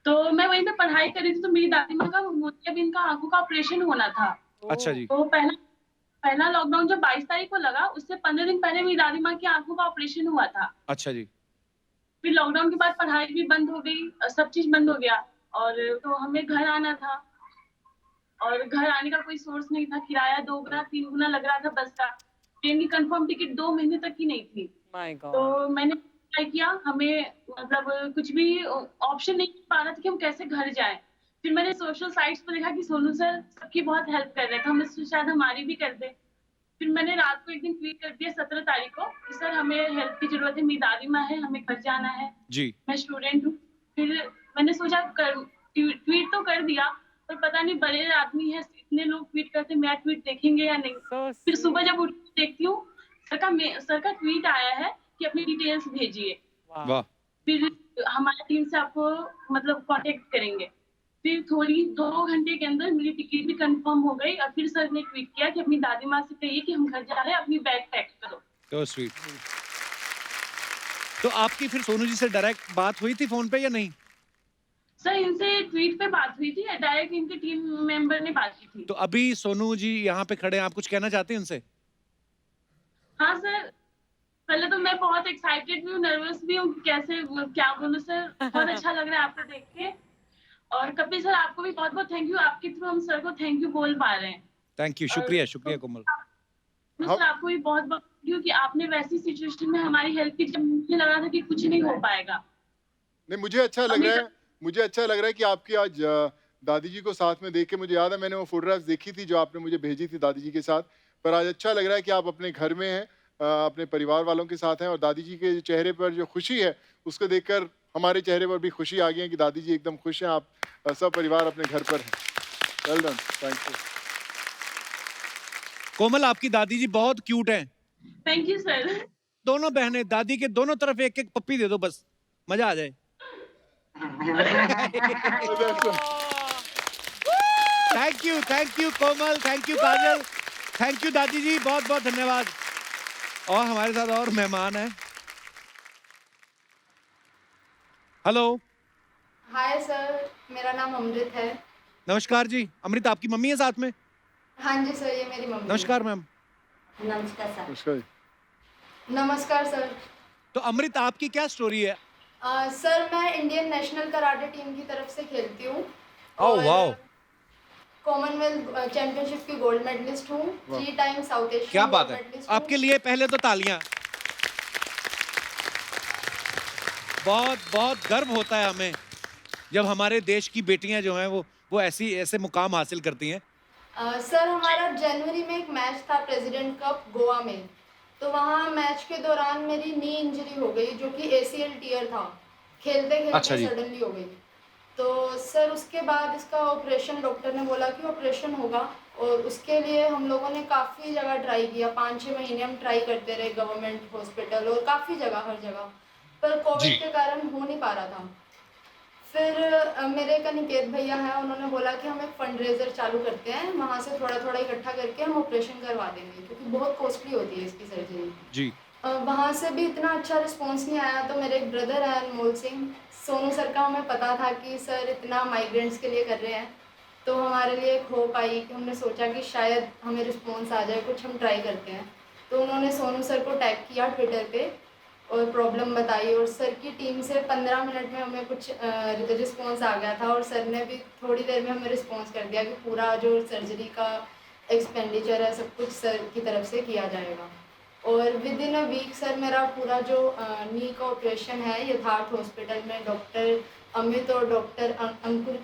तो मैं वहीं पे पढ़ाई कर रही थी, तो मेरी दादी माँ का मोतियाबिंद का आंखों का ऑपरेशन होना था। अच्छा जी। तो पहला लॉकडाउन जो 22 तारीख को लगा, उससे 15 दिन पहले मेरी दादी माँ की आंखों का ऑपरेशन हुआ था। अच्छा जी। फिर लॉकडाउन के बाद पढ़ाई भी बंद हो गई, सब चीज बंद हो गया, और तो हमें घर आना था, और घर आने का कोई सोर्स नहीं था। किराया 2 गुना 3 गुना लग रहा था बस का। ट्रेन की कंफर्म टिकट 2 महीने तक की नहीं थी। तो मैंने ट्राई किया, हमें मतलब कुछ भी ऑप्शन नहीं पा रहा था कि हम कैसे घर जाएं। फिर मैंने सोशल साइट्स पर देखा कि सोनू सर सबकी बहुत हेल्प कर रहे थे, हम इससे शायद हमारी भी कर दे। फिर मैंने रात को एक दिन ट्वीट कर दिया 17 तारीख को कि सर हमें हेल्प की जरूरत है, मेरी दादी माँ है, हमें घर जाना है, जी। मैं स्टूडेंट हूँ। फिर मैंने सोचा ट्वीट तो कर दिया, पर पता नहीं बड़े आदमी है, इतने लोग ट्वीट करते, मेरा ट्वीट देखेंगे या नहीं। फिर सुबह जब उठ देखती हूँ, सर का ट्वीट आया है कि अपनी डिटेल्स भेजिए, वाह। फिर हमारी टीम से आपको मतलब कांटेक्ट करेंगे। फिर थोड़ी 2 घंटे के अंदर मेरी टिकट भी कंफर्म हो गई, और फिर सर ने ट्वीट किया कि अपनी दादी माँ से कहिए कि हम घर जा रहे हैं, अपनी बैग पैक करो। तो स्वीट। तो आपकी फिर सोनू जी से डायरेक्ट बात हुई थी फोन पे या नहीं? सर इनसे ट्वीट पे बात हुई थी, डायरेक्ट इनके टीम मेंबर ने बात की थी। तो अभी सोनू जी यहाँ पे खड़े हैं, आप कुछ कहना चाहते हैं उनसे? हाँ सर, पहले तो मैं बहुत एक्साइटेड भी हूँ, नर्वस भी हूँ, कैसे क्या बोलूँ सर, बहुत अच्छा लग रहा है आपको देख के। और कपिल सर आपको भी बहुत बहुत थैंक यू, आपके थ्रू हम सर को थैंक यू बोल पा रहे हैं। थैंक यू, शुक्रिया शुक्रिया कोमल। सर आपको भी बहुत बहुत थैंक यू कि आपने वैसी सिचुएशन में हमारी हेल्प की, जब मुझे लगा था कि कुछ नहीं हो पाएगा। नहीं, मुझे अच्छा लग रहा है कि आपकी आज दादी जी को साथ में देख के मुझे याद है, मैंने वो फोटोग्राफ्स देखी थी जो आपने मुझे भेजी थी दादी जी के साथ। पर आज अच्छा लग रहा है कि आप अपने घर में हैं, अपने परिवार वालों के साथ हैं, और दादी जी के चेहरे पर जो खुशी है उसको देखकर हमारे चेहरे पर भी खुशी आ गई है कि दादी जी एकदम खुश हैं, आप सब परिवार अपने घर पर हैं। Well done, thank you. Komal, आपकी दादी जी बहुत क्यूट हैं। Thank you sir. दोनों बहनें, दादी के दोनों तरफ एक एक पप्पी दे दो, बस मजा आ जाए। Thank you Komal, thank you Kajal, thank you दादी जी, बहुत बहुत धन्यवाद। और हमारे साथ और मेहमान हैं। हेलो, हाय सर, मेरा नाम अमृत है। नमस्कार जी। अमृत आपकी मम्मी है साथ में? हाँ जी सर, ये मेरी मम्मी। नमस्कार मैम। नमस्कार सर। नमस्कार। नमस्कार सर। तो अमृत आपकी क्या स्टोरी है? सर मैं इंडियन नेशनल कराटे टीम की तरफ से खेलती हूँ। ओह वाओ, कॉमनवेल्थ चैंपियनशिप की गोल्ड मेडलिस्ट हूँ, 3 टाइम साउथ एशियन क्या बात है। मेडलिस्ट हूँ। आपके लिए पहले तो तालियां। बहुत बहुत गर्व होता है हमें जब हमारे देश की बेटियां जो हैं वो ऐसे मुकाम हासिल करती हैं। सर हमारा जनवरी में एक मैच था प्रेसिडेंट कप गोवा में, तो वहाँ मैच के दौरान मेरी नी इंजरी हो गई जो कि ACL टीयर था, खेलते अच्छा खेलते जी। सडनली हो गई। तो सर उसके बाद इसका ऑपरेशन, डॉक्टर ने बोला कि ऑपरेशन होगा, और उसके लिए हम लोगों ने काफ़ी जगह ट्राई किया, 5-6 महीने हम ट्राई करते रहे गवर्नमेंट हॉस्पिटल और काफ़ी जगह, हर जगह, पर कोविड के कारण हो नहीं पा रहा था। फिर मेरे एक अनिकेत भैया हैं, उन्होंने बोला कि हम एक फंड रेजर चालू करते हैं, वहाँ से थोड़ा थोड़ा इकट्ठा करके हम ऑपरेशन करवा देंगे, क्योंकि बहुत कॉस्टली होती है इसकी सर्जरी। जी। वहाँ से भी इतना अच्छा रिस्पॉन्स नहीं आया, तो मेरे एक ब्रदर है अनमोल सिंह, सोनू सर का हमें पता था कि सर इतना माइग्रेंट्स के लिए कर रहे हैं, तो हमारे लिए एक होप आई कि हमने सोचा कि शायद हमें रिस्पॉन्स आ जाए, कुछ हम ट्राई करते हैं। तो उन्होंने सोनू सर को टैग किया ट्विटर पे और प्रॉब्लम बताई, और सर की टीम से 15 मिनट में हमें कुछ रिस्पॉन्स आ गया था, और सर ने भी थोड़ी देर में हमें रिस्पॉन्स कर दिया कि पूरा जो सर्जरी का एक्सपेंडिचर है सब कुछ सर की तरफ से किया जाएगा। और within a week sir मेरा पूरा जो नी का ऑपरेशन है यथार्थ हॉस्पिटल में डॉक्टर अमित और डॉक्टर अंकुर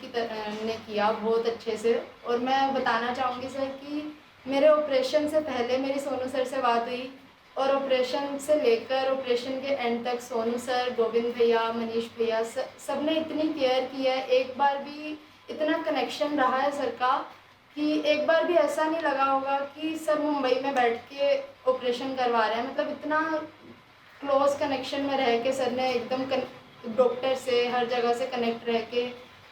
ने किया बहुत अच्छे से। और मैं बताना चाहूँगी सर कि मेरे ऑपरेशन से पहले मेरी सोनू सर से बात हुई, और ऑपरेशन से लेकर ऑपरेशन के एंड तक सोनू सर, गोविंद भैया, मनीष भैया, सब ने इतनी केयर की है। एक बार भी इतना कनेक्शन रहा है सर का कि एक बार भी ऐसा नहीं लगा होगा कि सर मुंबई में बैठ के ऑपरेशन करवा रहे हैं। मतलब इतना क्लोज कनेक्शन में रह के सर ने एकदम डॉक्टर से हर जगह से कनेक्ट रह के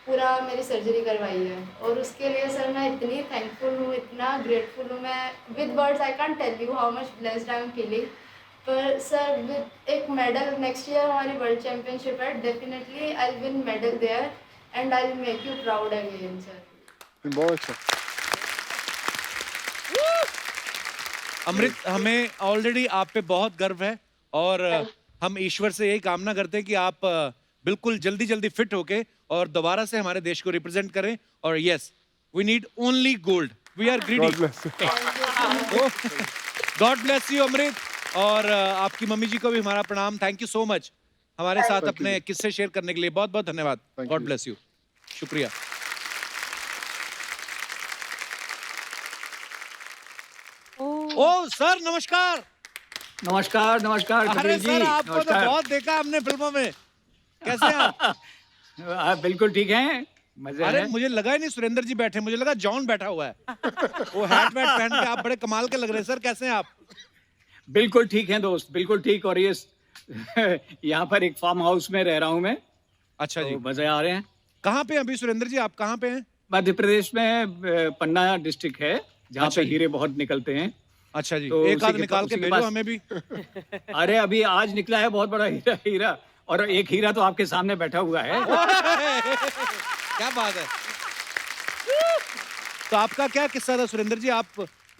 पूरा मेरी सर्जरी करवाई है, और उसके लिए सर मैं इतनी थैंकफुल हूँ, इतना ग्रेटफुल हूँ। मैं with words I can't tell you how much blessed I am feeling. पर सर विद एक मेडल नेक्स्ट ईयर हमारी वर्ल्ड चैम्पियनशिप है, definitely I will win medal there and I will make you proud again sir. बहुत अच्छा। अमृत, हमें ऑलरेडी आप पे बहुत गर्व है, और हम ईश्वर से यही कामना करते हैं कि आप बिल्कुल जल्दी जल्दी फिट होके और दोबारा से हमारे देश को रिप्रेजेंट करें। और yes, we need only gold, we are greedy. God bless you. God bless you Amrit, और आपकी मम्मी जी को भी हमारा प्रणाम। थैंक यू सो मच हमारे साथ Thank अपने you. किस्से शेयर करने के लिए। बहुत बहुत धन्यवाद। Thank God you. Bless you, शुक्रिया। ओ सर नमस्कार। नमस्कार नमस्कार अरे कपिल जी, सर, आपको तो नमस्कार। बहुत देखा हमने फिल्मों में। कैसे हैं आप? आप बिल्कुल ठीक हैं, मजे अरे हैं। मुझे लगा ही नहीं सुरेंद्र जी बैठे, मुझे लगा जॉन बैठा हुआ है। वो हैट वैट पहन के आप बड़े कमाल के लग रहे हैं। सर कैसे हैं आप? बिल्कुल ठीक हैं दोस्त, बिल्कुल ठीक। और ये यहाँ पर एक फार्म हाउस में रह रहा हूँ मैं। अच्छा जी। तो मजे आ रहे हैं। कहाँ पे हैं अभी सुरेंद्र जी, आप कहाँ पे हैं? मध्य प्रदेश में पन्ना डिस्ट्रिक्ट है, जहाँ अच्छा पे जी। हीरे बहुत निकलते हैं। अच्छा जी, तो एक उसी आध के निकाल उसी के के भेजो पास- हमें भी। अरे अभी आज निकला है बहुत बड़ा हीरा, और एक हीरा तो आपके सामने बैठा हुआ है। क्या बात है। तो आपका क्या किस्सा था सुरेंद्र जी? आप,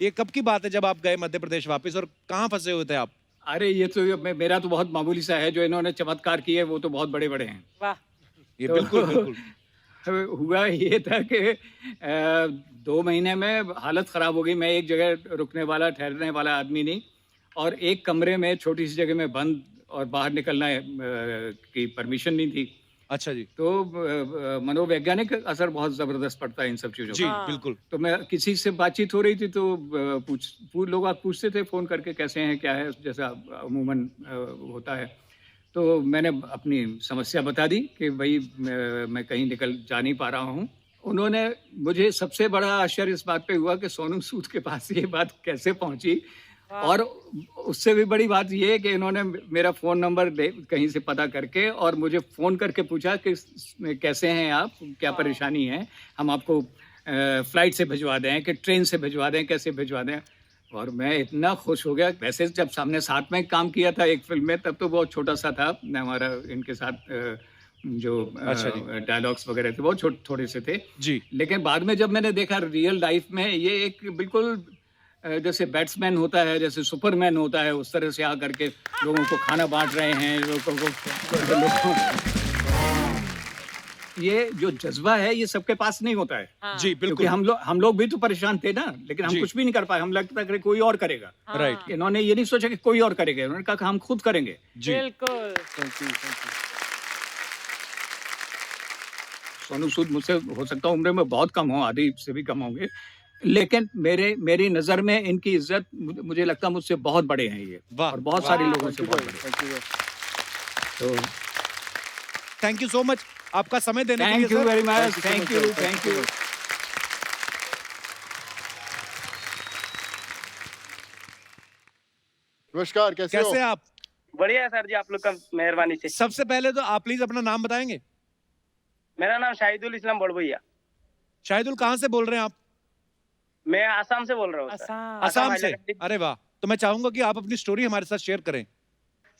ये कब की बात है जब आप गए मध्य प्रदेश वापस, और कहाँ फंसे हुए थे आप? अरे ये तो मेरा तो बहुत मामूली सा है, जो इन्होंने चमत्कार किए वो तो बहुत बड़े बड़े हैं। वाह। ये तो- बिल्कुल बिल्कुल। हुआ ये था कि 2 महीने में हालत खराब हो गई। मैं एक जगह रुकने वाला, ठहरने वाला आदमी नहीं, और एक कमरे में छोटी सी जगह में बंद, और बाहर निकलना की परमिशन नहीं थी। अच्छा जी। तो मनोवैज्ञानिक असर बहुत जबरदस्त पड़ता है इन सब चीजों जी का। बिल्कुल। तो मैं किसी से बातचीत हो रही थी, तो लोग आप पूछते थे फोन करके कैसे हैं, क्या है, जैसा अमूमन होता है। तो मैंने अपनी समस्या बता दी कि भाई मैं कहीं निकल जा नहीं पा रहा हूँ। उन्होंने, मुझे सबसे बड़ा आश्चर्य इस बात पे हुआ कि सोनू सूद के पास ये बात कैसे पहुंची। और उससे भी बड़ी बात ये है कि इन्होंने मेरा फ़ोन नंबर कहीं से पता करके और मुझे फ़ोन करके पूछा कि कैसे हैं आप, क्या परेशानी है, हम आपको फ़्लाइट से भिजवा दें कि ट्रेन से भिजवा दें, कैसे भिजवा दें। और मैं इतना खुश हो गया। वैसे जब हमने साथ में काम किया था एक फ़िल्म में, तब तो बहुत छोटा-सा था हमारा इनके साथ जो डायलॉग्स वगैरह थे बहुत थोड़े से थे जी। लेकिन बाद में जब मैंने देखा रियल लाइफ में ये एक बिल्कुल जैसे बैट्समैन होता है, जैसे सुपरमैन होता है, उस तरह से आकर के लोगों को खाना बांट रहे हैं, ये जो जज्बा है ये सबके पास नहीं होता है। हाँ। जी बिल्कुल। क्योंकि हम लोग भी तो परेशान थे ना, लेकिन हम कुछ भी नहीं कर पाए। हम लगता था कि कोई और करेगा। राइट। इन्होंने ये नहीं सोचा कि कोई और करेगा, उन्होंने कहा कि हम खुद करेंगे। जी बिल्कुल। सोनू सूद मुझसे हो सकता है उम्र में बहुत कम हो, आधी से भी कम होंगे, लेकिन मेरी नजर में इनकी इज्जत मुझे लगता है मुझसे बहुत बड़े हैं ये, और बहुत सारे लोगों से बहुत बड़े। तो थैंक यू सो मच आपका समय देने के लिए। Thank you very much. Thank you. नमस्कार, कैसे हो? आप? बढ़िया है सर जी, आप लोग का मेहरबानी से। सबसे पहले तो आप प्लीज अपना नाम बताएंगे। मेरा नाम शाहिदुल इस्लाम बड़भैया। शाहिदुल, कहाँ से बोल रहे हैं आप? मैं आसाम से बोल रहा हूँ सर। आसाम से? अरे वाह, तो मैं चाहूंगा कि आप अपनी स्टोरी हमारे साथ शेयर करें।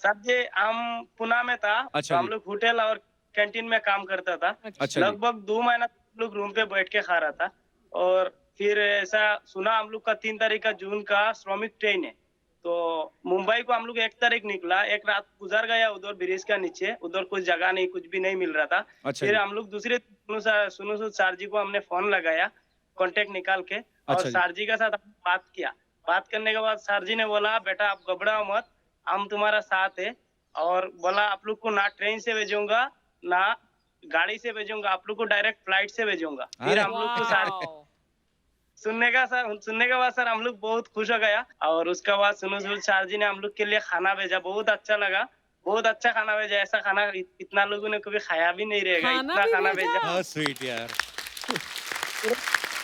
सर जी, हम पुणे में था। अच्छा तो हम लोग होटल और कैंटीन में काम करता था। अच्छा। लगभग 2 महीना हम लोग रूम पे बैठ के खा रहा था, और फिर ऐसा सुना हम लोग का 3 तारीख का जून का श्रमिक ट्रेन है। तो मुंबई को हम लोग 1 तारीख निकला, एक रात गुजर गया उधर ब्रिज का नीचे, उधर कुछ जगह नहीं, कुछ भी नहीं मिल रहा था। अच्छा। फिर हम लोग दूसरे सुनो सूद सर जी को हमने फोन लगाया, कांटेक्ट निकाल के, और सर जी के साथ बात किया। बात करने के बाद सर जी ने बोला, बेटा आप घबराओ मत, हम तुम्हारा साथ है, और बोला आप लोग को ना ट्रेन से भेजूंगा ना गाड़ी से भेजूंगा, आप लोग को डायरेक्ट फ्लाइट से भेजूंगा। फिर हम लोग को सुनने के बाद सर हम लोग बहुत खुश हो गया। और उसके बाद सुनो सर जी ने हम लोग के लिए खाना भेजा, बहुत अच्छा लगा, बहुत अच्छा खाना भेजा। ऐसा खाना इतना लोगों ने कभी खाया भी नहीं रहेगा, इतना खाना भेजा। स्वीट यार।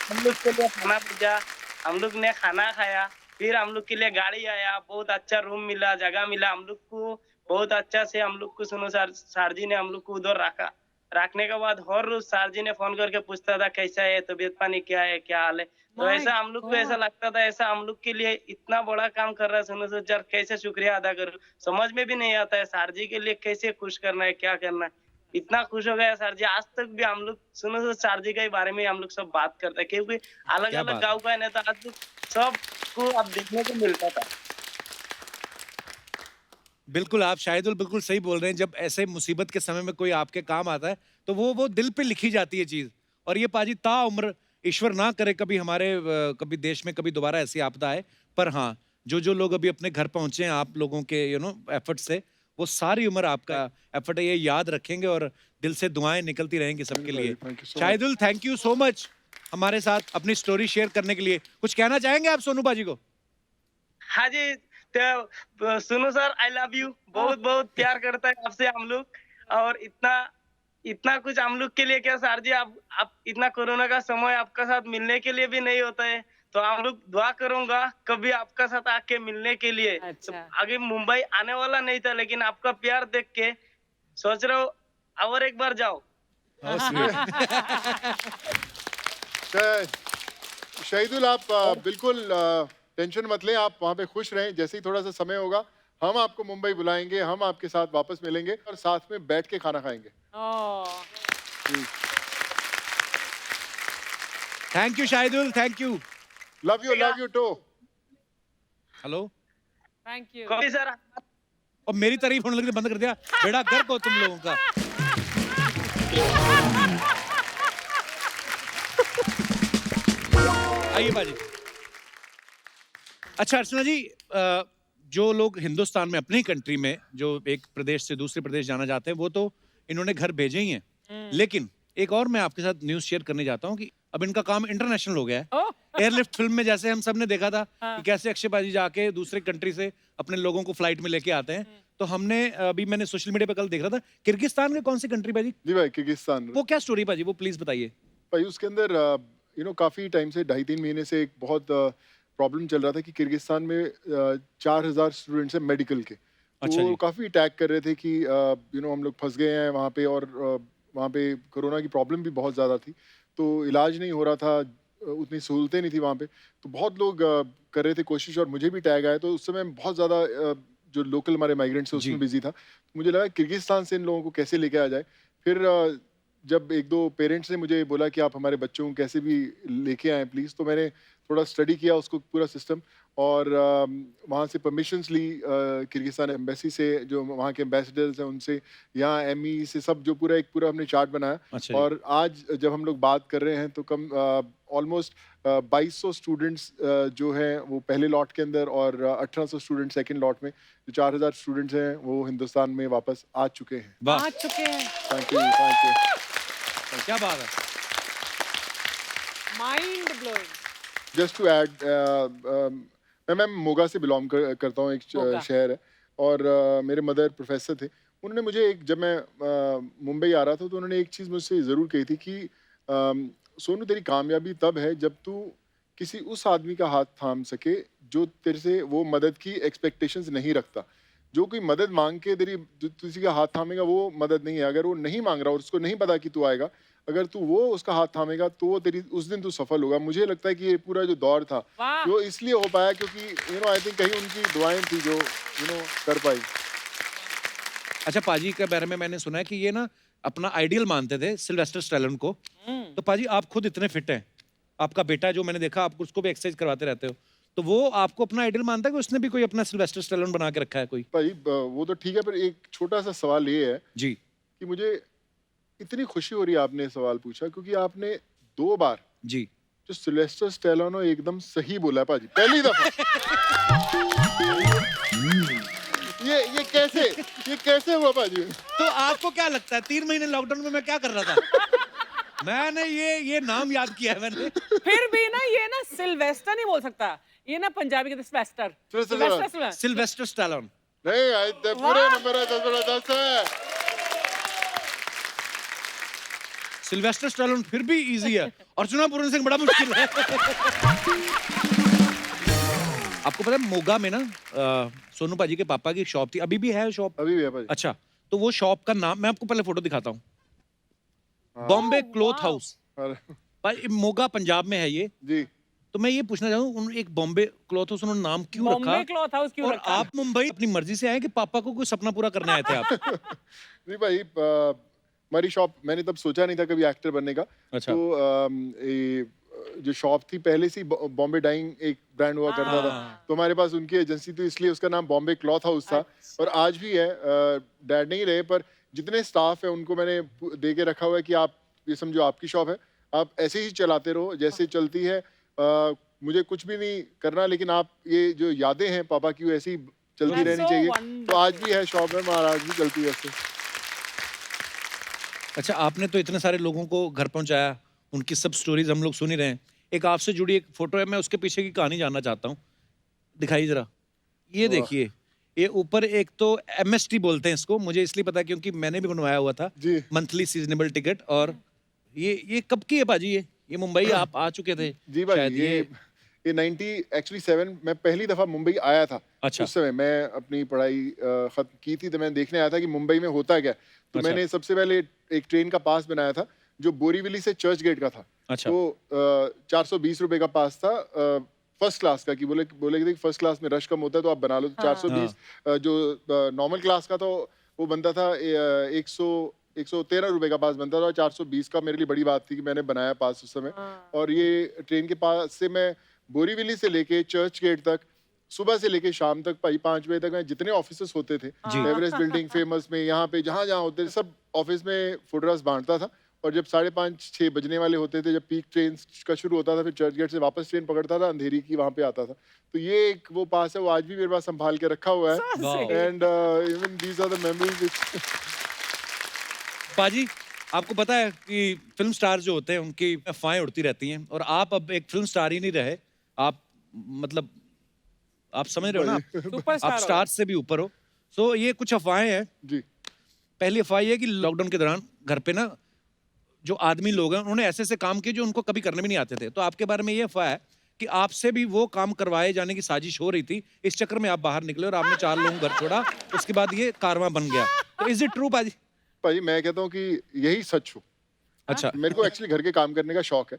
हम लोग के लिए खाना भेजा, हम लोग ने खाना खाया, फिर हम लोग के लिए गाड़ी आया, बहुत अच्छा रूम मिला, जगह मिला हम लोग को, बहुत अच्छा से हम लोग को सुनो सर जी ने हम लोग को उधर रखा। रखने के बाद हर रोज सर जी ने फोन करके पूछता था कैसा है, तबीयत पानी क्या है, क्या हाल है। तो ऐसा हम लोग को ऐसा लगता था, ऐसा हम लोग के लिए इतना बड़ा काम कर रहा है सुनो सर, कैसे शुक्रिया अदा करूं, समझ में भी नहीं आता है सर जी के लिए कैसे खुश करना है, क्या करना है। इतना खुश हो गया सर जी, आज तक भी हम लोग सुनो सर जी के बारे में हम लोग सब बात करते हैं, क्योंकि अलग अलग गाँव का है ना, तो आज सबको अब देखने को मिलता था। बिल्कुल, आप शाहिदुल बिल्कुल सही बोल रहे हैं। जब ऐसे मुसीबत के समय में कोई आपके काम आता है तो वो दिल पे लिखी जाती है चीज। और ये पाजी ताउम्र, ईश्वर ना करे कभी हमारे कभी देश में कभी दोबारा ऐसी आपदा आए। पर हाँ, जो लोग अभी अपने घर पहुंचे हैं आप लोगों के एफर्ट से, वो सारी उम्र आपका एफर्ट है, ये याद रखेंगे और दिल से दुआएं निकलती रहेंगी सबके लिए। Shahidul, thank you so much हमारे साथ अपनी स्टोरी शेयर करने के लिए। कुछ कहना चाहेंगे आप सोनू बाजी को? हाँ जी, तो सुनो सर, आई लव यू, बहुत बहुत प्यार करता है आपसे हम लोग। और इतना कुछ हम लोग के लिए क्या सर जी, आप इतना कोरोना का समय आपका साथ मिलने के लिए भी नहीं होता है, तो हम लोग दुआ करूंगा कभी आपका साथ आके मिलने के लिए। अच्छा। तो आगे मुंबई आने वाला नहीं था, लेकिन आपका प्यार देख के सोच रहा हूँ और एक बार जाओ। शाहिदुल, आप बिल्कुल टेंशन मत लें, आप वहाँ पे खुश रहें। जैसे ही थोड़ा सा समय होगा हम आपको मुंबई बुलाएंगे, हम आपके साथ वापस मिलेंगे और साथ में बैठ के खाना खाएंगे। Thank you Shahidul, thank you. Love you too. Hello, thank you. कभी सर और मेरी तारीफ होने लगी तो बंद कर दिया। बेड़ा गर्क हो तुम लोगों का। आइए बाजी। अच्छा अर्चना जी, जो लोग हिंदुस्तान में अपनी कंट्री में जो एक प्रदेश से दूसरे प्रदेश जाना चाहते हैं, वो तो इन्होंने घर भेजे ही हैं। लेकिन एक और मैं आपके साथ न्यूज़ शेयर करने जाता हूँ कि अब इनका काम इंटरनेशनल हो गया है। एयरलिफ्ट फिल्म में जैसे हम सब ने देखा था कि कैसे अक्षय बाजी जाके दूसरे कंट्री से अपने लोगों को फ्लाइट में लेके आते हैं, तो हमने अभी मैंने सोशल मीडिया पे कल देख रहा था, किर्गिस्तान के कौन सी कंट्री बाजी? जी भाई, किर्गिस्तान। वो क्या स्टोरी बाजी, वो प्लीज बताइए। भाई उसके अंदर काफी टाइम से 2.5-3 महीने से एक बहुत प्रॉब्लम चल रहा था कि किर्गिस्तान में 4000 स्टूडेंट्स हैं मेडिकल के, अच्छा तो जी। काफ़ी अटैक कर रहे थे कि हम लोग फंस गए हैं वहाँ पे, और वहाँ पे कोरोना की प्रॉब्लम भी बहुत ज़्यादा थी, तो इलाज नहीं हो रहा था, उतनी सहूलतें नहीं थी वहाँ पे, तो बहुत लोग कर रहे थे कोशिश, और मुझे भी टैग आया, तो उस समय बहुत ज़्यादा जो लोकल हमारे माइग्रेंट्स हैं उसमें बिजी था। मुझे लगा किर्गिस्तान से इन लोगों को कैसे लेके आ जाए। फिर जब एक दो पेरेंट्स ने मुझे बोला कि आप हमारे बच्चों को कैसे भी लेके आएँ प्लीज़, तो मैंने थोड़ा स्टडी किया उसको पूरा सिस्टम, और वहाँ से परमिशंस ली किर्गिस्तान एम्बेसी से, जो वहाँ के एम्बेसडर्स हैं उनसे, यहाँ एमई से, सब जो पूरा हमने चार्ट बनाया। अच्छा जी। और आज जब हम लोग बात कर रहे हैं तो कम ऑलमोस्ट 2200 स्टूडेंट्स जो हैं वो पहले लॉट के अंदर, और 1800 स्टूडेंट सेकंड लॉट में, जो 4000 स्टूडेंट्स हैं वो हिंदुस्तान में वापस आ चुके हैं। वाह, आ चुके हैं। Thank you, thank you. क्या बात है। Mind blowing. Just to add, मैं मोगा से बिलोंग करता हूँ, एक मोगा। शहर है, और मेरे मदर प्रोफेसर थे। उन्होंने मुझे जब मैं मुंबई आ रहा था, तो उन्होंने एक चीज़ मुझसे ज़रूर कही थी कि सोनू, तेरी कामयाबी तब है जब तू किसी उस आदमी का हाथ थाम सके जो तेरे से वो मदद की एक्सपेक्टेशंस नहीं रखता। जो कोई मदद मांग के किसी का हाथ थामेगा, वो मदद नहीं है। अगर वो नहीं मांग रहा और उसको नहीं पता कि तू आएगा, अगर तू वो उसका हाथ थामेगा, तो वो तेरी उस दिन तू सफल होगा। मुझे लगता है कि ये पूरा जो दौर था वाह। वो इसलिए हो पाया क्योंकि आई थिंक कहीं उनकी दुआएं थी जो कर पाई। अच्छा, पाजी के बारे में मैंने सुना है कि ये ना अपना आइडियल मानते थे सिल्वेस्टर स्टैलोन को। तो पाजी, आप खुद इतने फिट हैं, आपका बेटा जो मैंने देखा, आप उसको भी एक्सरसाइज करवाते रहते हो, तो वो आपको अपना आइडियल मानता है कि उसने भी कोई अपना सिल्वेस्टर स्टैलोन बना के रखा है कोई? भाई वो तो ठीक है, पर एक छोटा सा सवाल ये है जी। कि मुझे इतनी खुशी हो रही है आपने ये सवाल पूछा, क्योंकि आपने 2 बार जी जो सिल्वेस्टर स्टैलोन एकदम सही बोला है पाजी, पहली दफा। ये कैसे हुआ पाजी? तो आपको क्या लगता है 3 महीने लॉकडाउन में मैं क्या कर रहा था? मैंने ये नाम याद किया है मैंने। फिर भी ना ये ना सिल्वेस्टर नहीं बोल सकता, ये ना पंजाबी के सिल्वेस्टर। Sylvester Stallone. नहीं, पूरे नंबर है, 10 है। सिल्वेस्टर स्टैलोन फिर भी इजी है, अर्चना पूरन सिंह बड़ा मुश्किल है। आपको पता है मोगा में ना सोनू पाजी के पापा की शॉप थी, अभी भी है शॉप? अभी भी है पाजी। अच्छा, तो वो शॉप का नाम मैं आपको पहले फोटो दिखाता हूँ, बॉम्बे क्लॉथ हाउस। भाई मोगा पंजाब में है ये जी। तो मैं ये पूछना चाहूँ, एक बॉम्बे क्लॉथ हाउस उन्होंने नाम क्यों रखा? बॉम्बे क्लॉथ हाउस क्यों और रखा? आप मुंबई अपनी मर्जी से आए कि पापा को कोई सपना पूरा करने आए थे आप? नहीं भाई, हमारी शॉप, मैंने तब सोचा नहीं था कभी एक्टर बनने का। अच्छा। तो जो शॉप थी पहले से बॉम्बे डाइंग एक ब्रांड हुआ करता था, तो हमारे पास उनकी एजेंसी थी, इसलिए उसका नाम बॉम्बे क्लॉथ हाउस था। और आज भी है। डैड नहीं रहे, पर जितने स्टाफ है उनको मैंने दे के रखा हुआ है कि आप ये समझो आपकी शॉप है, आप ऐसे ही चलाते रहो जैसे चलती है। मुझे कुछ भी नहीं करना, लेकिन आप ये जो यादें हैं पापा की, वो ऐसी ही चलती रहनी चाहिए। तो आज भी है शॉप में, महाराज भी चलती है ऐसे। अच्छा, आपने तो इतने सारे लोगों को घर पहुंचाया, उनकी सब स्टोरीज हम लोग सुन ही रहे हैं। एक आपसे जुड़ी एक फोटो है, मैं उसके पीछे की कहानी जानना चाहता हूँ, दिखाइए जरा। ये देखिए, ये ऊपर एक तो MST बोलते हैं इसको, मुझे इसलिए पता है क्योंकि मैंने भी बनवाया हुआ था, मंथली सीजनेबल टिकट। और ये कब की है पाजी? ये मुंबई आप आ चुके थे? जी भाई, ये 97 में पहली दफा मुंबई आया था। अच्छा। उस समय मैं अपनी पढ़ाई खत्म की थी, तो मैं देखने आया था कि मुंबई में होता क्या। तो अच्छा। मैंने सबसे पहले एक ट्रेन का पास बनाया था जो बोरीवली से चर्च गेट का था। अच्छा। तो 420 रुपए का पास था, फर्स्ट क्लास का, कि बोले कि फर्स्ट क्लास में रश कम होता है तो आप बना लो। 420 जो नॉर्मल क्लास का, तो वो बनता था 113 रुपए का पास बनता था। 420 का मेरे लिए बड़ी बात थी कि मैंने बनाया पास उस समय। और ये ट्रेन के पास से मैं बोरीवली से लेके चर्च गेट तक, सुबह से लेके शाम तक, 5 बजे तक मैं जितने ऑफिसेस होते थे, एवरेस्ट बिल्डिंग, फेमस में, यहाँ पे जहाँ होते थे, सब ऑफिस में फोटोग्राफ्स बांटता था। और जब 5:30-6 बजने वाले होते थे, जब पीक ट्रेन का शुरू होता था, फिर चर्च गेट से वापस ट्रेन पकड़ता था, अंधेरी की वहाँ पे आता था। तो ये एक वो पास है, वो आज भी मेरे पास संभाल के रखा हुआ है। And even these are the memories. पाजी, आपको पता है कि फिल्म स्टार जो होते हैं उनकी अफवाहें उड़ती रहती हैं, और आप अब एक फिल्म स्टार ही नहीं रहे, आप मतलब आप समझ रहे हो ना, आप स्टार से भी ऊपर हो। सो ये कुछ अफवाहें हैं जी। पहली अफवाह ये है कि लॉकडाउन के दौरान घर पे ना जो आदमी लोग हैं, उन्होंने ऐसे ऐसे काम किए जो उनको कभी करने भी नहीं आते थे। तो आपके बारे में ये अफवाह है कि आपसे भी वो काम करवाए जाने की साजिश हो रही थी, इस चक्कर में आप बाहर निकले और आपने 4 लोगों को घर छोड़ा, उसके बाद ये कारवां बन गया। तो इज इट ट्रू पाजी? भाई मैं कहता हूँ कि यही सच हो। अच्छा, मेरे को एक्चुअली घर के काम करने का शौक है,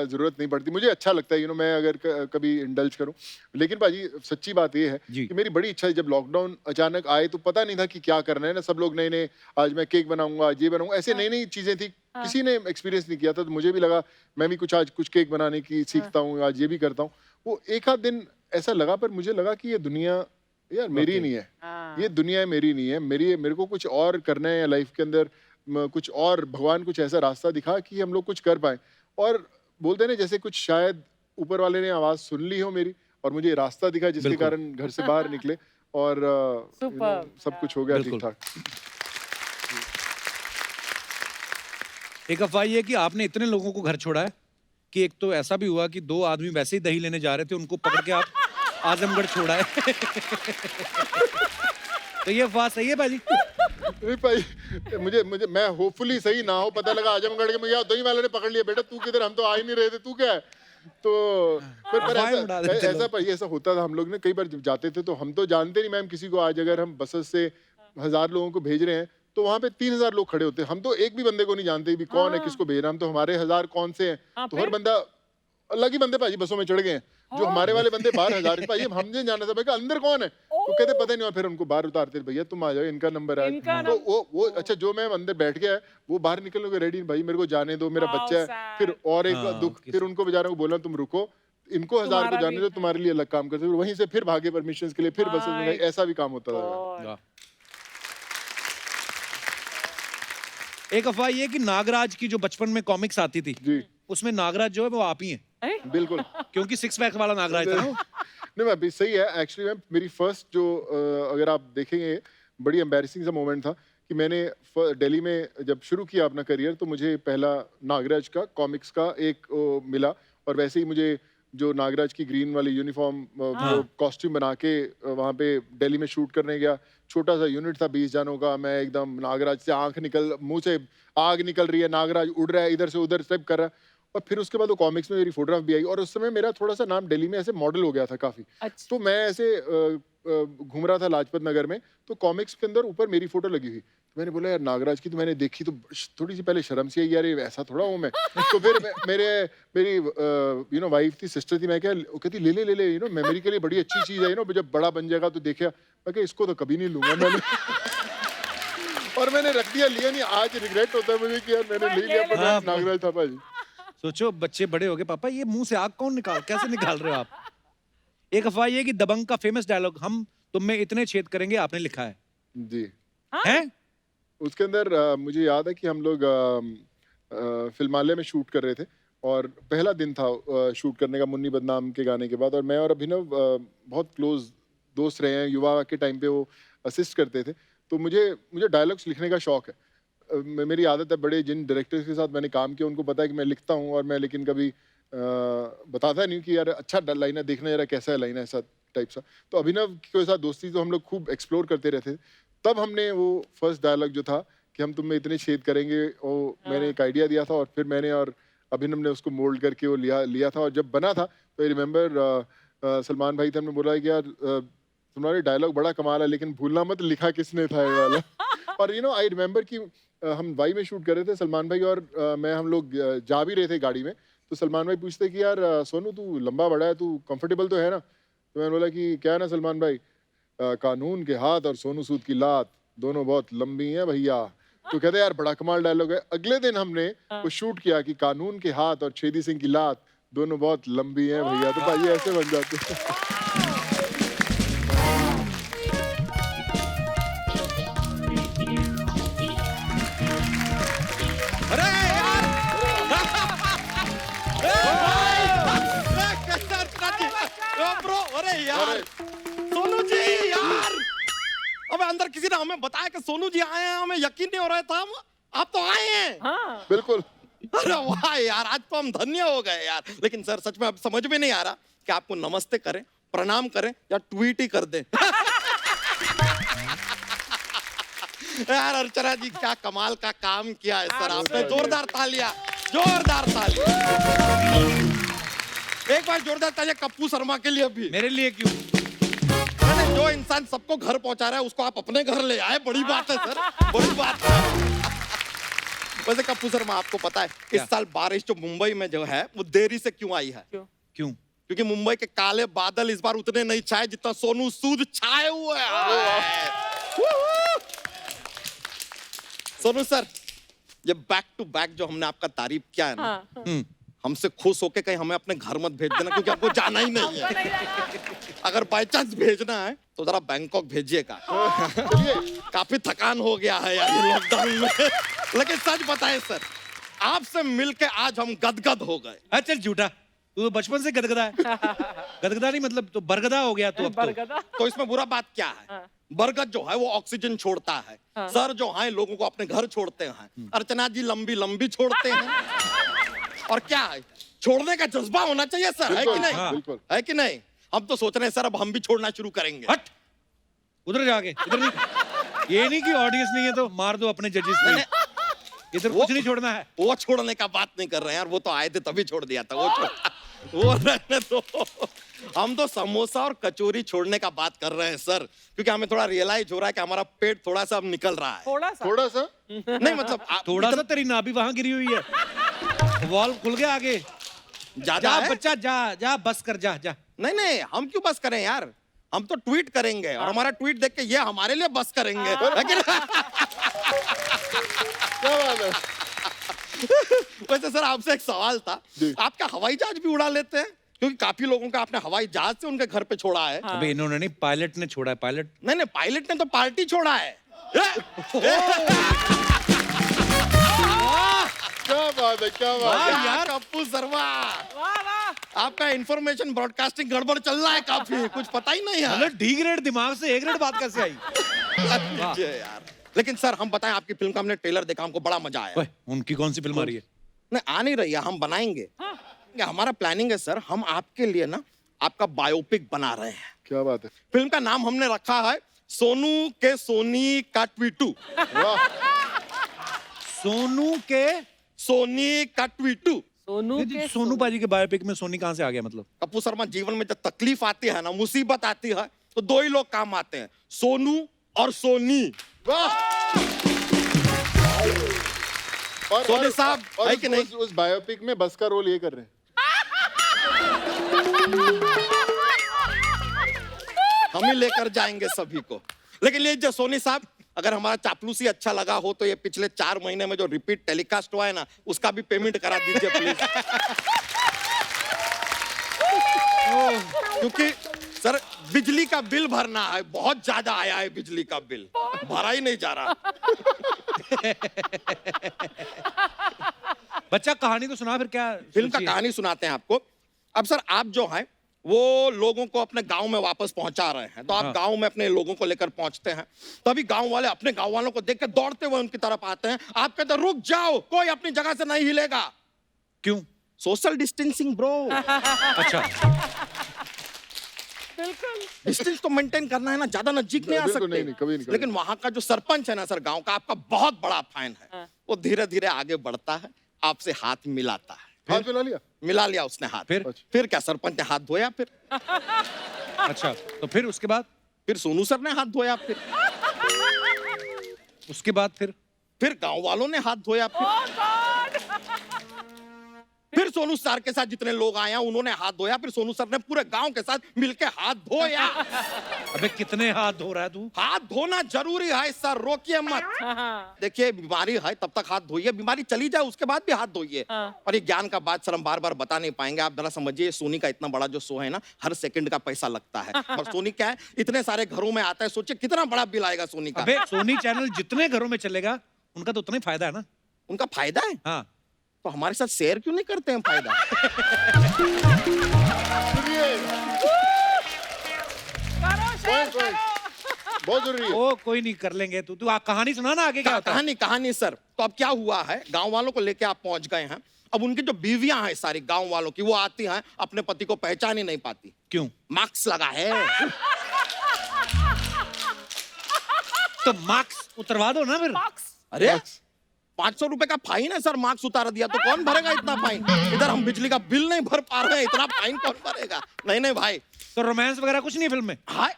जरूरत नहीं पड़ती, मुझे अच्छा लगता है मैं अगर कभी इंडल्ज करूं। लेकिन भाजी सच्ची बात ये है जी। कि मेरी बड़ी इच्छा है, जब लॉकडाउन अचानक आए तो पता नहीं था कि क्या करना है ना, सब लोग नए नए, आज मैं केक बनाऊंगा, आज ये बनाऊंगा, ऐसे नई नई चीजें थी, किसी ने एक्सपीरियंस नहीं किया था। तो मुझे भी लगा मैं भी आज कुछ केक बनाने की सीखता हूँ, आज ये भी करता हूँ। वो एक आध दिन ऐसा लगा, पर मुझे लगा कि ये दुनिया यार मेरी नहीं है, ये दुनिया मेरी नहीं है, मेरे को कुछ और करना है लाइफ के अंदर, कुछ और, भगवान कुछ ऐसा रास्ता दिखा कि हम लोग कुछ कर पाए। और बोलते ना जैसे कुछ शायद ऊपर वाले ने आवाज सुन ली हो मेरी और मुझे रास्ता दिखा जिसके कारण घर से बाहर निकले और सब कुछ हो गया ठीक ठाक। एक अफवाह ये है कि आपने इतने लोगों को घर छोड़ा है कि एक तो ऐसा भी हुआ कि 2 आदमी वैसे ही दही लेने जा रहे थे, उनको पकड़ के आप आजमगढ़ छोड़ा है। तो ये अफवाह सही है भाजी? नहीं भाई, मुझे मैं होपफुली सही ना हो, पता लगा आजमगढ़ के मुझे दही वाले ने पकड़ लिया, बेटा तू किधर, हम तो आ ही नहीं रहे थे, तू क्या है? तो पर ऐसा भाई ऐसा होता था, हम लोग ने कई बार जब जाते थे तो हम तो जानते नहीं मैम किसी को, आज अगर हम बसेस से 1000 लोगों को भेज रहे हैं तो वहाँ पे 3000 लोग खड़े होते हैं, हम तो एक भी बंदे को नहीं जानते भी कौन है, किसको भेज रहा, हम तो हमारे 1000 कौन से हैं, तो हर बंदा अलग ही बंदे भाजी बसों में चढ़ गए हैं, जो हमारे वाले बंदे बाहर 1000 भाई हमने जाना था, भाई अंदर कौन है, तो कहते पता नहीं, और फिर उनको बाहर उतारते, भैया तुम आ जाओ, इनका नंबर है, तो वो अच्छा जो मैं अंदर बैठ गया है वो बाहर निकलने को रेडी, भाई मेरे को जाने दो, मेरा बच्चा है, फिर और एक दुख, फिर उनको बेचारों को बोला तुम रुको, इनको 1000 को जाने दो, तुम्हारे लिए अलग काम करते, वहीं से फिर भागे परमिशन के लिए, फिर बसेस में गए, ऐसा भी काम होता था। एक अफवाह ये कि नागराज की जो बचपन में कॉमिक्स आती थी जी, उसमें नागराज जो है वो आप ही हैं। बिल्कुल, क्योंकि 6 पैक वाला नागराज था ना। नहीं मैं सही है एक्चुअली मैम, मेरी फर्स्ट जो अगर आप देखेंगे बड़ी एम्बैरेसिंग सा मोमेंट था कि मैंने दिल्ली में जब शुरू किया अपना करियर, तो मुझे पहला नागराज का कॉमिक्स का एक मिला, और वैसे ही मुझे जो नागराज की ग्रीन वाली यूनिफॉर्म कॉस्ट्यूम बना के वहाँ पे दिल्ली में शूट करने गया, छोटा सा यूनिट था 20 जनों का, मैं एकदम नागराज से मुंह से आग निकल रही है, नागराज उड़ रहा है इधर से उधर सब कर रहा है, और फिर उसके बाद वो कॉमिक्स में मेरी फोटोग्राफ भी आई, और उस समय मेरा थोड़ा सा नाम दिल्ली में ऐसे मॉडल हो गया था काफी। अच्छा। तो मैं ऐसे घूम रहा था लाजपत नगर में, तो कॉमिक्स के अंदर ऊपर मेरी फोटो लगी हुई, तो मैंने बोला यार नागराज की, तो मैंने देखी तो थोड़ी सी पहले शर्म सी आई, यार ये ऐसा थोड़ा हूँ मैं। तो फिर मेरी वाइफ थी, सिस्टर थी, मैं क्या कहती ले ले मेमोरी के लिए बड़ी अच्छी चीज है, जब बड़ा बन जाएगा तो देखा, मैं इसको तो कभी नहीं लूंगा मैंने। और मैंने रख दिया, लिया नहीं, आज रिग्रेट होता है मुझे कि यार मैंने ले लिया, पर नागराज था भाई। सोचो बच्चे बड़े हो गए, पापा ये मुंह से आग कौन कैसे निकाल रहे हो आप? एक अफवाह ये कि दबंग का फेमस डायलॉग हम तुम में इतने छेद करेंगे आपने लिखा है जी। हैं? उसके अंदर मुझे याद है कि हम लोग फिल्मालय में शूट कर रहे थे, और पहला दिन था शूट करने का मुन्नी बदनाम के गाने के बाद, और मैं और अभिनव बहुत क्लोज दोस्त रहे हैं, युवा के टाइम पे वो असिस्ट करते थे, तो मुझे डायलॉग्स लिखने का शौक है, मेरी आदत है, बड़े जिन डायरेक्टर्स के साथ मैंने काम किया उनको पता है कि मैं लिखता हूँ, और मैं लेकिन कभी बताता नहीं कि यार अच्छा लाइन है, देखना जरा कैसा है लाइन है, ऐसा टाइप सा। तो अभिनव के साथ दोस्ती तो हम लोग खूब एक्सप्लोर करते रहते थे, तब हमने वो फर्स्ट डायलॉग जो था कि हम तुम में इतने छेद करेंगे, वो मैंने एक आइडिया दिया था, और फिर मैंने और अभिनव ने उसको मोल्ड करके वो लिया था, और जब बना था तो आई रिमेम्बर सलमान भाई थे, हमने बोला कि यार तुम्हारे डायलॉग बड़ा कमाल है, लेकिन भूलना मत लिखा किसने था ये वाला। और आई रिमेम्बर कि हम वाई में शूट कर रहे थे, सलमान भाई और मैं, हम लोग जा भी रहे थे गाड़ी में, तो सलमान भाई पूछते कि यार सोनू तू लंबा बड़ा है, तू कंफर्टेबल तो है ना? तो मैंने बोला कि क्या है ना सलमान भाई, कानून के हाथ और सोनू सूद की लात दोनों बहुत लंबी हैं भैया। तो कहते यार बड़ा कमाल डायलॉग है। अगले दिन हमने वो शूट किया कि कानून के हाथ और छेदी सिंह की लात दोनों बहुत लंबी हैं भैया, तो भाई ऐसे बन जाते हैं। सोनू जी यार, अबे अंदर किसी ने हमें बताया कि सोनू जी आए हैं, हमें यकीन नहीं हो रहा था, आप तो आए हैं। हाँ। बिल्कुल। अरे वाह यार, आज तो हम धन्य हो गए यार। लेकिन सर सच में अब समझ में नहीं आ रहा कि आपको नमस्ते करें, प्रणाम करें या ट्वीट ही कर दें। यार अर्चना जी क्या कमाल का काम किया है सर आपने, जोरदार तालियां, जोरदार तालियां। एक एक बार जोरदार तालियां कप्पू शर्मा के लिए भी। मेरे लिए क्यों? मैंने जो इंसान सबको घर पहुंचा रहा है उसको आप अपने घर ले आए, बड़ी बात है सर, बड़ी बात है। वैसे कप्पू शर्मा आपको पता है इस साल बारिश जो मुंबई में जो है वो देरी से क्यों आई है? क्यों? क्योंकि मुंबई के काले बादल इस बार उतने नहीं छाए जितना सोनू सूद छाए हुए हैं। सोनू सर, ये बैक टू बैक जो हमने आपका तारीफ किया है ना, हमसे खुश होके कहीं हमें अपने घर मत भेज देना, क्योंकि आपको जाना ही नहीं है। अगर बाय चांस भेजना है तो जरा बैंकॉक भेजिएगा। काफी थकान हो गया है यार ये लॉकडाउन में। लेकिन सच बताएं सर, आपसे मिलके आज हम गदगद हो गए। चल झूठा, तू तो बचपन से गदगदा है। गदगदा नहीं मतलब तो बरगदा हो गया तू अब तो इसमें बुरा बात क्या है? बरगद जो है वो ऑक्सीजन छोड़ता है, सर जो है लोगों को अपने घर छोड़ते हैं, अर्चना जी लंबी लंबी छोड़ते हैं। और क्या है, छोड़ने का जज्बा होना चाहिए सर, है कि नहीं? है कि नहीं? हम तो सोच रहे हैं सर अब हम भी छोड़ना शुरू करेंगे। हट उधर जाके, इधर नहीं। ये नहीं कि ऑडियंस नहीं है तो मार दो अपने जजेस को, इधर कुछ नहीं छोड़ना है। वो छोड़ने का बात नहीं कर रहे हैं यार, वो तो आए थे तभी छोड़ दिया था। वो रहने दो। हम तो समोसा और कचौरी छोड़ने का बात कर रहे हैं सर, क्योंकि हमें थोड़ा रियलाइज हो रहा है कि हमारा पेट थोड़ा सा अब निकल रहा है। थोड़ा सा नहीं मतलब थोड़ा सा तेरी नाभि वहां गिरी हुई है, वॉल खुल गया आगे। जा बच्चा जा बस कर जा। नहीं हम क्यों बस करें यार, हम तो ट्वीट करेंगे और हमारा ट्वीट देख के ये हमारे लिए बस करेंगे। क्या बात है। वैसे सर आपसे एक सवाल था, आप क्या हवाई जहाज भी उड़ा लेते हैं? क्योंकि काफी लोगों का आपने हवाई जहाज से उनके घर पे छोड़ा है। अबे इन्होंने नहीं, पायलट ने छोड़ा है। पायलट नहीं पायलट ने तो पार्टी छोड़ा है। क्या बात है, क्या बात है यार कप्पू शर्मा, आपका इंफॉर्मेशन ब्रॉडकास्टिंग गड़बड़ चल रहा है काफी, कुछ पता ही नहीं है। डी ग्रेड दिमाग से ए ग्रेड बात कैसे आई? यार लेकिन सर हम बताएं, आपकी फिल्म का हमने ट्रेलर देखा, हमको बड़ा मजा आया। उनकी कौन सी फिल्म आ रही है? नहीं आ नहीं रही है, हम बनाएंगे। हमारा प्लानिंग है सर, हम आपके लिए ना आपका बायोपिक बना रहे हैं। क्या बात है। फिल्म का नाम हमने रखा है सोनू के सोनी का ट्वीटू। सोनू के सोनी का ट्वीटू। सोनू पाजी के बायोपिक में सोनी कहां से आ गया मतलब? कप्पू शर्मा, जीवन में जब तकलीफ आती है ना, मुसीबत आती है, तो दो ही लोग काम आते हैं, सोनू और सोनी। सोनी साहब है कि नहीं? उस बायोपिक में बस का रोल ये कर रहे हैं। हम ही लेकर जाएंगे सभी को। लेकिन ये जो सोनी साहब, अगर हमारा चापलूसी अच्छा लगा हो तो ये पिछले 4 महीने में जो रिपीट टेलीकास्ट हुआ है ना, उसका भी पेमेंट करा दीजिए प्लीज। क्योंकि सर बिजली का बिल भरना है, बहुत ज्यादा आया है बिजली का बिल, भरा ही नहीं जा रहा। बच्चा कहानी तो सुना, फिर क्या फिल्म का कहानी सुनाते हैं आपको। अब सर आप जो हैं वो लोगों को अपने गांव में वापस पहुंचा रहे हैं, तो आप गांव में अपने लोगों को लेकर पहुंचते हैं, तभी गांव वाले अपने गांव वालों को देख के दौड़ते हुए उनकी तरफ आते हैं। आप कहते हैं रुक जाओ, कोई अपनी जगह से नहीं हिलेगा। क्यों? Social distancing bro. अच्छा बिल्कुल डिस्टेंस तो मेंटेन करना है ना, ज्यादा नजदीक नहीं आ सकते। नहीं, कभी नहीं। लेकिन वहां का जो सरपंच है ना सर गांव का, आपका बहुत बड़ा फैन है। वो धीरे धीरे आगे बढ़ता है, आपसे हाथ मिलाता है। हाथ मिला लिया उसने हाथ। फिर क्या सरपंच ने हाथ धोया? फिर अच्छा, तो फिर उसके बाद फिर सोनू सर ने हाथ धोया। फिर उसके बाद फिर गांव वालों ने हाथ धोया। फिर सोनू सर के साथ जितने लोग आए हैं उन्होंने हाथ धोया। फिर सोनू सर ने पूरे गांव के साथ मिलके हाथ धोया। अबे कितने हाथ धो रहा है तू? हाथ धोना जरूरी है सर, रोकिए मत। देखिए बीमारी है तब तक हाथ धोइए, बीमारी चली जाए उसके बाद भी हाथ धोइए। और ये ज्ञान का बात सर हम बार बार बता नहीं पाएंगे। आप जरा समझिए, सोनी का इतना बड़ा जो शो है ना, हर सेकंड का पैसा लगता है। और सोनी क्या है, इतने सारे घरों में आता है, सोचिए कितना बड़ा बिल आएगा सोनी का। अबे सोनी चैनल जितने घरों में चलेगा उनका तो उतना ही फायदा है ना। उनका फायदा है? हाँ। तो हमारे साथ शेयर क्यों नहीं करते हैं फायदा? बहुत जरूरी है। ओ कोई नहीं, कर लेंगे। तू कहानी सुना ना, आगे क्या होता है? कहानी सर, तो अब क्या हुआ है, गांव वालों को लेके आप पहुंच गए हैं। अब उनकी जो बीवियां हैं सारी गांव वालों की, वो आती हैं, अपने पति को पहचान ही नहीं पाती। क्यों? मार्क्स लगा है। तो मार्क्स उतरवा दो ना फिर। अरे 500 रुपए का फाइन है सर, मार्क्स उतार दिया तो कौन भरेगा इतना फाइन? इधर हम बिजली का बिल नहीं भर पा रहे हैं, इतना फाइन कौन भरेगा? नहीं नहीं भाई। तो रोमांस वगैरह कुछ नहीं फिल्म में? हाय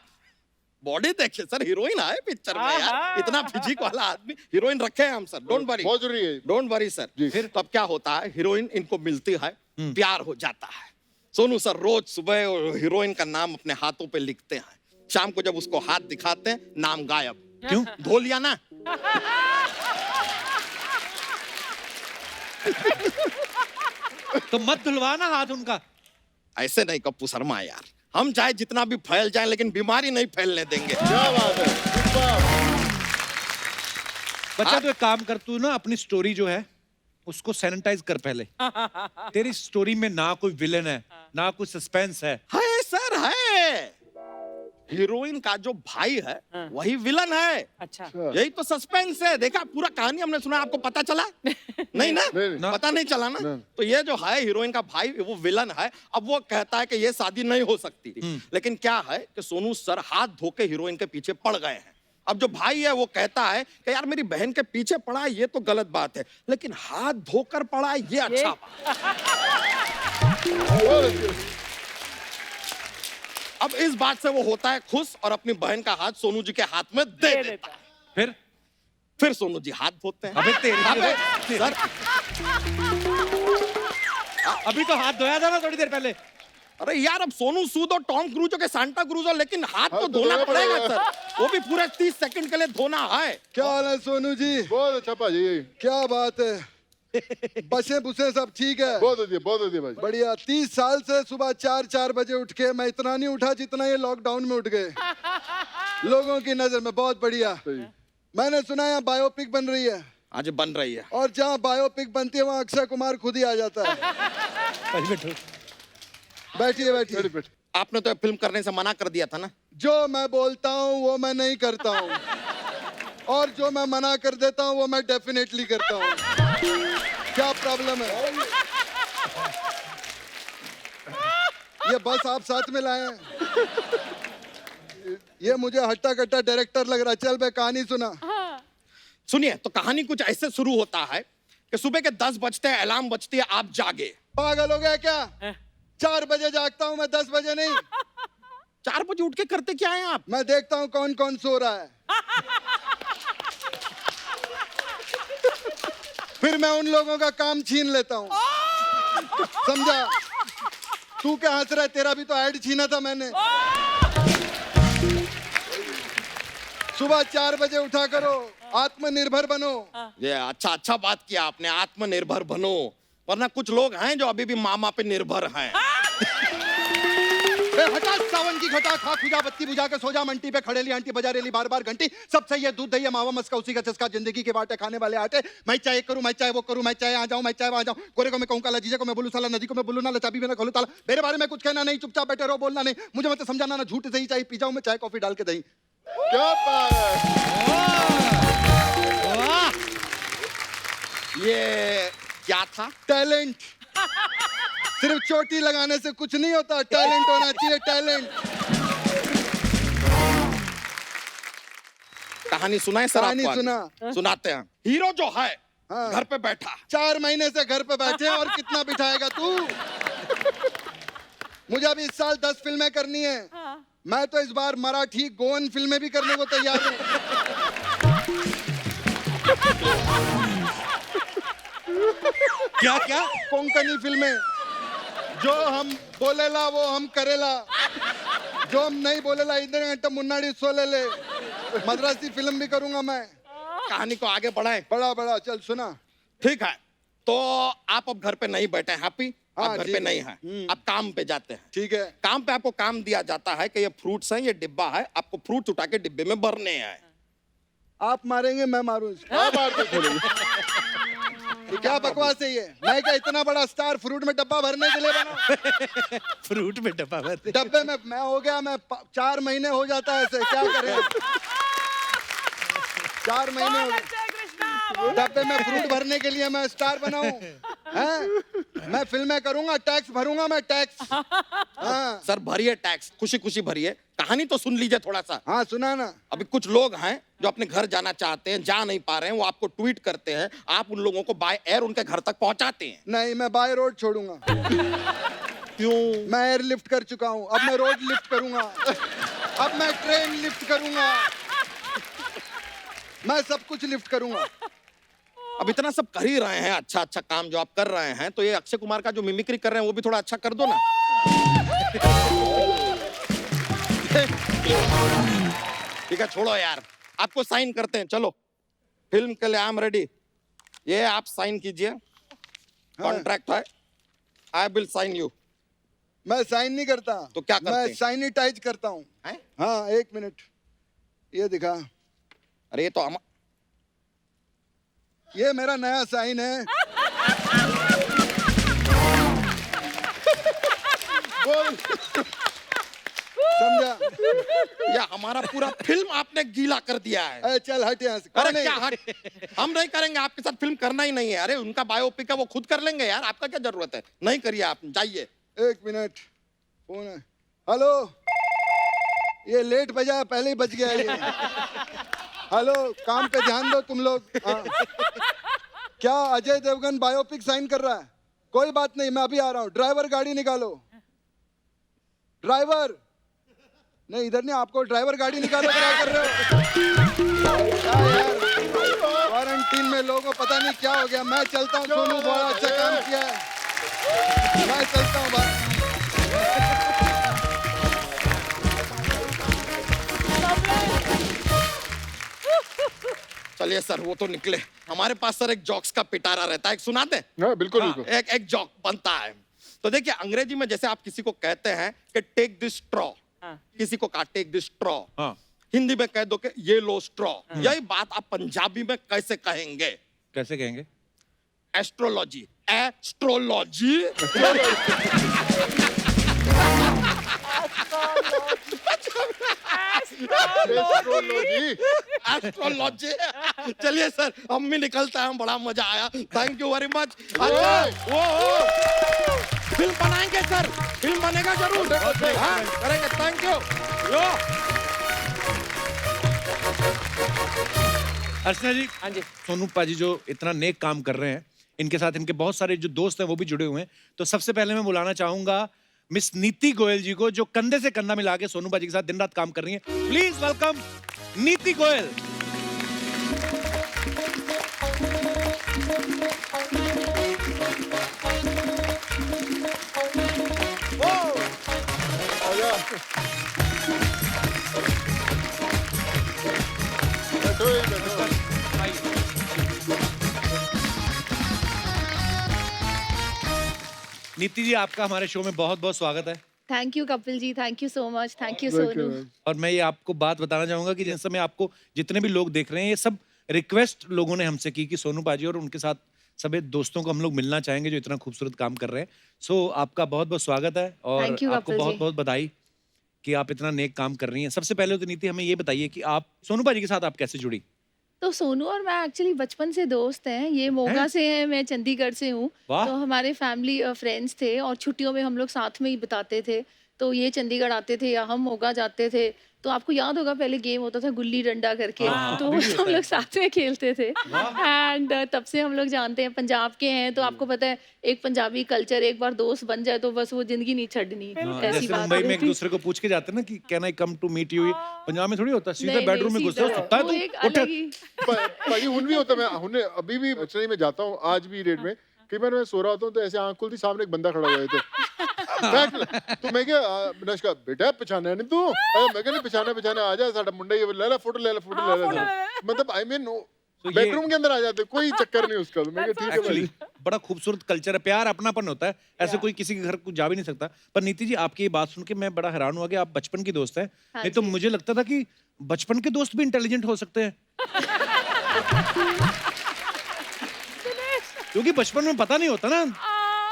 बॉडी देखिए सर, हीरोइन है पिक्चर में यार, इतना फिजिक वाला आदमी, हीरोइन रखे हैं हम सर, डोंट वरी, बहुत जरूरी है। Don't worry sir. फिर तब क्या होता है, हीरोइन इनको मिलती है, प्यार हो जाता है। सोनू सर रोज सुबह हीरोइन का नाम अपने हाथों पे लिखते हैं, शाम को जब उसको हाथ दिखाते हैं नाम गायब। क्यों? धो लिया ना। तो मत धुलवाना हाथ उनका। ऐसे नहीं कप्पू शर्मा यार, हम चाहे जितना भी फैल जाए लेकिन बीमारी नहीं फैलने देंगे। क्या बात है। बच्चा तो एक काम कर, तू ना अपनी स्टोरी जो है उसको सैनिटाइज कर पहले। तेरी स्टोरी में ना कोई विलन है, ना कोई सस्पेंस है। सर है, हीरोइन का जो भाई है वही विलन है। अच्छा, यही तो सस्पेंस है। देखा पूरा कहानी हमने सुना, आपको पता चला? नहीं ना? नहीं। पता नहीं चला ना? तो ये जो है हीरोइन का भाई, वो विलन है। अब वो कहता है कि ये शादी नहीं हो सकती, लेकिन क्या है कि सोनू सर हाथ धो के हीरोइन के पीछे पड़ गए हैं। अब जो भाई है वो कहता है कि यार मेरी बहन के पीछे पड़ा है ये तो गलत बात है, लेकिन हाथ धोकर पड़ा है ये अच्छा बात। अब इस बात से वो होता है खुश और अपनी बहन का हाथ सोनू जी के हाथ में दे देता है। फिर सोनू जी हाथ धोते हैं। अबे तेरी सर अभी तो हाथ धोया था ना थोड़ी देर पहले। अरे यार अब सोनू सूद और टॉम क्रूज हो के सांता क्रूज हो, लेकिन हाथ तो धोना पड़ेगा सर, वो भी पूरे 30 सेकंड के लिए धोना है। क्या हाल है सोनू जी? बहुत अच्छा पाजी। क्या बात है, बसे बुसे सब ठीक है? बहुत बढ़िया भाई। बढ़िया। 30 साल से सुबह 4 बजे उठ के मैं इतना नहीं उठा जितना ये लॉकडाउन में उठ गए लोगों की नजर में। बहुत बढ़िया। मैंने सुना यहाँ बायोपिक बन रही है। आज बन रही है, और जहाँ बायोपिक बनती है वहाँ अक्षय कुमार खुद ही आ जाता है। बैठिए बैठिए। आपने तो फिल्म करने से मना कर दिया था ना? जो मैं बोलता हूँ वो मैं नहीं करता हूँ, और जो मैं मना कर देता हूँ वो मैं डेफिनेटली करता हूँ। क्या प्रॉब्लम है? ये बस आप साथ में लाए हैं। ये मुझे हट्टा कट्टा डायरेक्टर लग रहा है। चल बे कहानी सुना। सुनिए, तो कहानी कुछ ऐसे शुरू होता है कि सुबह के 10 बजते हैं, अलार्म बजती है, आप जागे। पागल हो गया क्या? 4 बजे जागता हूँ मैं, 10 बजे नहीं। 4 बजे उठ के करते क्या है आप? मैं देखता हूँ कौन कौन सो रहा है, फिर मैं उन लोगों का काम छीन लेता हूँ। समझा? तू क्या हंस रहा है? तेरा भी तो ऐड छीना था मैंने। सुबह 4 बजे उठा करो, आत्मनिर्भर बनो। ये अच्छा बात किया आपने, आत्मनिर्भर बनो, वरना कुछ लोग हैं जो अभी भी मामा पे निर्भर हैं। हटा सावन की घटा, खा खुजा बत्ती बुझा के सो जा मंटी पे, खड़ेली आंटी बजा रेली बार बार घंटी, सब सही है दूध दही मावा मस्का उसी का चस्का, जिंदगी के बाटे खाने वाले आटे। मैं चाहे करूं, मैं चाहे वो करूं, मैं चाहे आ जाऊं, मैं चाहे वहां जाऊं, गोरे को मैं कहूं काला, जीजे को मैं बोलूं साला, नदी को मैं बोलूं नाला, चाबी में ना खोलूं ताला। मेरे बारे में कुछ कहना नहीं, चुपचाप बैठे रहो, बोलना नहीं, मुझे मत समझाना ना, झूठ सही चाहे पी जाऊं मैं चाय कॉफी डाल के दही। क्या बात है। ये क्या था? टैलेंट। सिर्फ चोटी लगाने से कुछ नहीं होता, टैलेंट होना चाहिए, टैलेंट। कहानी सुनाए सर? कहानी आपको सुना। सुनाते हैं। हीरो जो है घर पे बैठा, 4 महीने से घर पे बैठे, और कितना बिठाएगा तू? मुझे अभी इस साल 10 फिल्में करनी है। मैं तो इस बार मराठी गोवन फिल्में भी करने को तैयार हूँ। क्या क्या? कोंकणी फिल्में। जो हम बोलेला वो हम करेला, जो हम नहीं बोलेला इधर घंटा मुन्नाडी सोलेले। मद्रासी फिल्म भी करूंगा मैं। कहानी को आगे बढ़ाए। बड़ा चल सुना। ठीक है, तो आप अब घर पे नहीं बैठे, हैप्पी? हाँ, आप घर पे नहीं हैं, आप काम पे जाते हैं। ठीक है। काम पे आपको काम दिया जाता है कि ये फ्रूट्स हैं, ये डिब्बा है, आपको फ्रूट्स उठा के डिब्बे में भरने हैं। आप मारेंगे मैं मारूं इसको? क्या बकवास है ये? मैं क्या इतना बड़ा स्टार फ्रूट में डब्बा भरने के लिए बना? फ्रूट में डब्बा भरते? डब्बे में मैं हो गया, मैं 4 महीने हो जाता है ऐसे, क्या करें? 4 महीने हो गए। डब्बे में फ्रूट भरने के लिए मैं स्टार बनाऊं हैं? मैं फिल्में करूंगा, टैक्स भरूंगा मैं, टैक्स। हाँ सर भरिए टैक्स, खुशी खुशी भरिए। कहानी तो सुन लीजिए थोड़ा सा। हाँ सुना ना। अभी कुछ लोग हैं जो अपने घर जाना चाहते हैं, जा नहीं पा रहे हैं, वो आपको ट्वीट करते हैं, आप उन लोगों को बाय एयर उनके घर तक पहुंचाते हैं। नहीं, मैं बाय रोड छोड़ूंगा। क्यों? मैं एयर लिफ्ट कर चुका हूँ, अब मैं रोड लिफ्ट करूंगा, अब मैं ट्रेन लिफ्ट करूंगा, मैं सब कुछ लिफ्ट करूंगा। अब इतना सब कर ही रहे हैं, अच्छा अच्छा काम जो आप कर रहे हैं, तो ये अक्षय कुमार का जो मिमिक्री कर रहे हैं वो भी थोड़ा अच्छा कर दो ना। ठीक है छोड़ो यार, आपको साइन करते हैं, चलो फिल्म के लिए आई एम रेडी। ये आप साइन कीजिए, कॉन्ट्रैक्ट है, आई विल साइन यू। मैं साइन नहीं करता। तो क्या करते मैं हैं? साइनिटाइज करता हूँ। हाँ 1 मिनट, ये दिखा। अरे ये तो ये मेरा नया साइन है। समझा? ये हमारा पूरा फिल्म आपने गीला कर दिया है। अरे चल हट यहाँ से। अरे क्या हट? हम नहीं करेंगे, आपके साथ फिल्म करना ही नहीं है। अरे उनका बायोपिक है, वो खुद कर लेंगे यार, आपका क्या जरूरत है? नहीं करिए आप, जाइए। 1 मिनट, फोन है। हेलो, ये लेट बजा, पहले ही बज गया ये। हेलो, काम पे ध्यान दो तुम लोग। हाँ। क्या अजय देवगन बायोपिक साइन कर रहा है? कोई बात नहीं, मैं अभी आ रहा हूँ। ड्राइवर गाड़ी निकालो। ड्राइवर नहीं, इधर नहीं, आपको ड्राइवर गाड़ी निकालो। क्या कर रहे हो? क्या यार, क्वारंटीन में लोगों को पता नहीं क्या हो गया। मैं चलता हूँ, सोनू बड़ा अच्छा काम किया है, मैं चलता हूँ भाई। चलिए सर, वो तो निकले। हमारे पास सर एक जॉक्स का पिटारा रहता है, एक सुनाते हैं? हाँ बिल्कुल बिल्कुल। एक जॉक बनता है। तो देखिए अंग्रेजी में जैसे आप किसी को कहते हैं कि टेक दिस स्ट्रॉ, किसी को कहा टेक दिस स्ट्रॉ, हिंदी में कह दो कि ये लो स्ट्रॉ। यही बात आप पंजाबी में कैसे कहेंगे? कैसे कहेंगे? Astrology, astrology. एस्ट्रोलॉजी। चलिए सर, हम भी निकलते हैं, बड़ा मजा आया, थैंक यू वेरी मच। अच्छा वो फिल्म बनाएंगे सर, फिल्म बनेगा जरूर। हाँ करेंगे, थैंक यू। अर्चना जी, हाँ जी, सोनू पाजी जो इतना नेक काम कर रहे हैं, इनके साथ इनके बहुत सारे जो दोस्त हैं वो भी जुड़े हुए हैं। तो सबसे पहले मैं बुलाना चाहूंगा मिस नीति गोयल जी को, जो कंधे से कंधा मिला के सोनू पाजी के साथ दिन रात काम कर रही हैं। प्लीज वेलकम नीति गोयल। नीति जी, आपका हमारे शो में बहुत बहुत स्वागत है। Thank you Kapil ji, thank you so much, thank you Sonu. और मैं ये आपको बात बताना चाहूंगा कि जिस समय आपको जितने भी लोग देख रहे हैं, ये सब रिक्वेस्ट लोगों ने हमसे की कि सोनू पाजी और उनके साथ सभी दोस्तों को हम लोग मिलना चाहेंगे जो इतना खूबसूरत काम कर रहे हैं। सो आपका बहुत बहुत स्वागत है और आपको बहुत बहुत बधाई कि आप इतना नेक काम कर रही हैं। सबसे पहले तो नीति हमें ये बताइए कि आप सोनू पाजी के साथ आप कैसे जुड़ी? तो सोनू और मैं एक्चुअली बचपन से दोस्त हैं। ये मोगा से हैं, मैं चंडीगढ़ से हूँ। तो हमारे फैमिली फ्रेंड्स थे और छुट्टियों में हम लोग साथ में ही बिताते थे। तो ये चंडीगढ़ आते थे या हम मोगा जाते थे। तो आपको याद होगा पहले गेम होता था गुल्ली डंडा करके, तो हम लोग साथ में खेलते थे। एंड तब से हम लोग जानते हैं, पंजाब के हैं तो आपको पता है एक पंजाबी कल्चर, एक बार दोस्त बन जाए तो बस वो जिंदगी नहीं छड़नी। जैसे मुंबई में एक दूसरे को पूछ के जाते हैं ना कि can I come to meet you, Punjab में थोड़ी होता, सीधे बेडरूम में घुस जाओ, सुता है तू उठ। भाई हुन भी होता, मैं हुन अभी भी एक्चुअली मैं जाता हूँ, आज भी रेट में कई बार मैं सो रहा होता हूँ तो ऐसे आंख खुलती, सामने एक बंदा खड़ा हुआ है तो मैं क्या नशका बेटा पहचाना नहीं तू? मैं क्या नहीं पहचाना, आ जा साडा मुंडा, ये ले ला फोटो, ले ला। मतलब आई मीन बेडरूम के अंदर आ जाते, कोई चक्कर नहीं उसका। तो मैं ठीक है भाई, बड़ा खूबसूरत कल्चर है, प्यार अपनापन होता है, ऐसे कोई किसी के घर को जा भी नहीं सकता। पर नीति जी, आपकी ये बात सुन के मैं बड़ा हैरान हुआ कि आप बचपन की दोस्त हैं। नहीं तो मुझे लगता था कि बचपन के दोस्त भी इंटेलिजेंट हो सकते हैं, क्योंकि बचपन में पता नहीं होता ना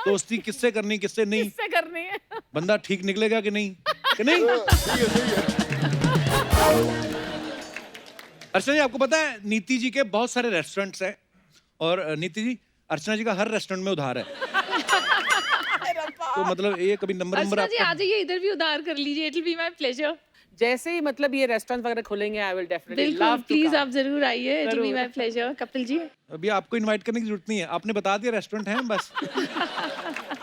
दोस्ती किससे करनी किससे नहीं, किससे करनी है, बंदा ठीक निकलेगा कि नहीं अर्चना जी, आपको पता है नीति जी के बहुत सारे रेस्टोरेंट्स हैं और नीति जी, अर्चना जी का हर रेस्टोरेंट में उधार है। तो मतलब ये कभी नंबर अर्चना जी आपका आ जाइए, इधर भी उधार कर लीजिए, it will be my pleasure. जैसे ही मतलब ये रेस्टोरेंट वगैरह खुलेंगे, आई विल डेफिनेटली बिल्कुल, लव टू प्लीज आप जरूर आइए, इट विल बी जरूर। My pleasure. कपिल जी अभी आपको इनवाइट करने की जरूरत नहीं है, आपने बता दिया रेस्टोरेंट है बस।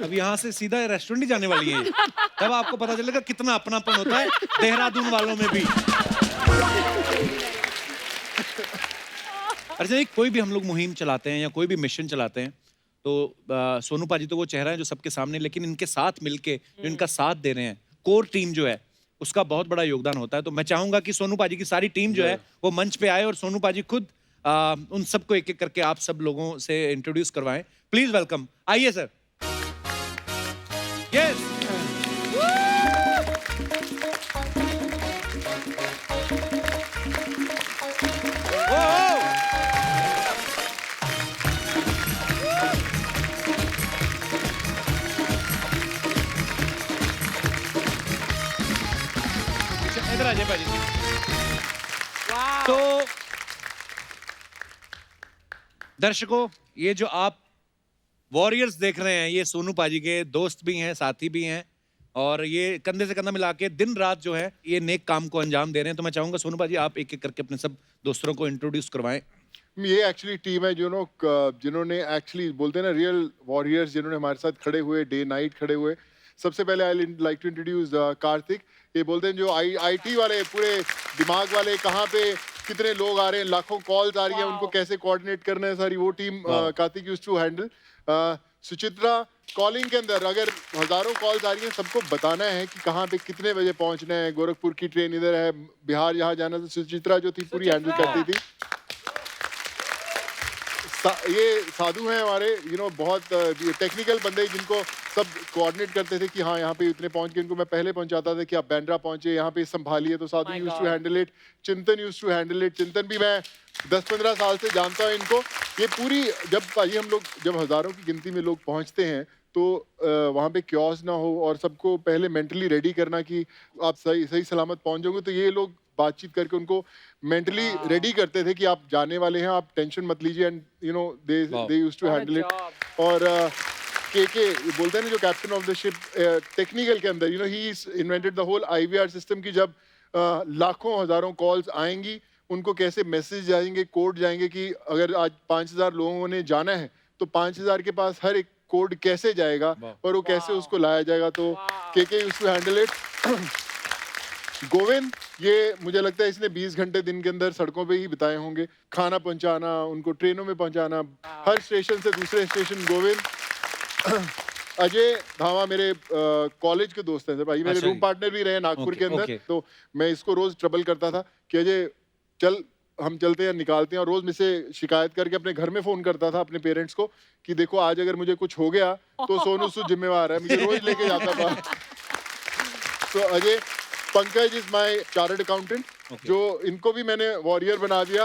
अब यहाँ से सीधा रेस्टोरेंट ही जाने वाली है, तब आपको पता चलेगा कितना अपनापन होता है देहरादून वालों में भी। अर्चना जी, कोई भी हम लोग मुहिम चलाते हैं या कोई भी मिशन चलाते हैं तो सोनू पाजी तो वो चेहरा है जो सबके सामने, लेकिन इनके साथ मिलके जो इनका साथ दे रहे हैं, कोर टीम जो है उसका बहुत बड़ा योगदान होता है। तो मैं चाहूंगा कि सोनू पाजी की सारी टीम जो है वो मंच पे आए और सोनू पाजी खुद उन सबको एक एक करके आप सब लोगों से इंट्रोड्यूस करवाएं। प्लीज वेलकम, आइए सर। यस इधर आ जाए पाजी। तो दर्शकों, ये जो आप वॉरियर्स देख रहे हैं, ये सोनू पाजी के दोस्त भी हैं, साथी भी हैं, और ये कंधे से कंधा मिला के दिन रात जो है ये नेक काम को अंजाम दे रहे हैं। तो मैं चाहूंगा सोनू पाजी आप एक एक करके अपने सब दोस्तों को इंट्रोड्यूस करवाएं। ये एक्चुअली टीम है जिन्होंने एक्चुअली बोलते हैं ना रियल वॉरियर्स, जिन्होंने हमारे साथ खड़े हुए, डे नाइट खड़े हुए। सबसे पहले I like to introduce Kartik. ये बोलते हैं जो आईटी वाले, पूरे दिमाग वाले, कहाँ पे कितने लोग आ रहे हैं, लाखों कॉल्स आ रही हैं, उनको कैसे कोऑर्डिनेट करना है, सारी वो team Kartik used to handle. Suchitra, calling के अंदर अगर हजारों कॉल्स आ रही हैं, सबको बताना है कि कहाँ पे कितने बजे पहुंचना है, गोरखपुर की ट्रेन इधर है, बिहार यहाँ जाना, तो सुचित्रा जो थी पूरी हैंडल करती थी। ये साधु हैं हमारे, बहुत टेक्निकल बंदे जिनको सब कोऑर्डिनेट करते थे कि हाँ यहाँ पे इतने पहुंच के इनको मैं पहले पहुंचाता था कि आप बैंड्रा पहुंचे, यहाँ पे संभालिए, तो साधु यूज्ड टू हैंडल इट। चिंतन यूज्ड टू हैंडल इट। चिंतन भी मैं 10-15 साल से जानता हूँ इनको। ये पूरी जब हजारों की गिनती में लोग पहुंचते हैं तो वहाँ पे क्योस ना हो और सबको पहले मेंटली रेडी करना कि आप सही सलामत पहुंच जाओगे, तो ये लोग बातचीत करके उनको मेंटली रेडी करते थे कि आप जाने वाले हैं, आप टेंशन मत लीजिए, and they used to handle it. और के बोलते हैं ना जो captain of the ship technical के अंदर, he invented the whole IVR system की जब लाखों हजारों कॉल्स आएंगी, उनको कैसे मैसेज जाएंगे, कोड जाएंगे कि अगर आज 5000 लोगों ने जाना है तो 5000 के पास हर एक कोड कैसे जाएगा और वो कैसे उसको लाया जाएगा। तो के used to handle it. Govind, ये मुझे लगता है इसने 20 घंटे दिन के अंदर सड़कों पे ही बिताए होंगे, खाना पहुंचाना, उनको ट्रेनों में पहुंचाना, हर स्टेशन से दूसरे स्टेशन। गोविंद। अजय धावा मेरे कॉलेज के दोस्त हैं भाई, मेरे रूम पार्टनर भी रहे नागपुर के अंदर। तो मैं इसको रोज ट्रबल करता था कि अजय चल हम चलते हैं, निकालते हैं, और रोज मुझसे शिकायत करके अपने घर में फोन करता था अपने पेरेंट्स को कि देखो आज अगर मुझे कुछ हो गया तो सोनू सूद जिम्मेवार है, मुझे रोज लेके जाता था। तो Ajay. Pankaj is my chartered accountant, जो इनको भी मैंने वॉरियर बना दिया।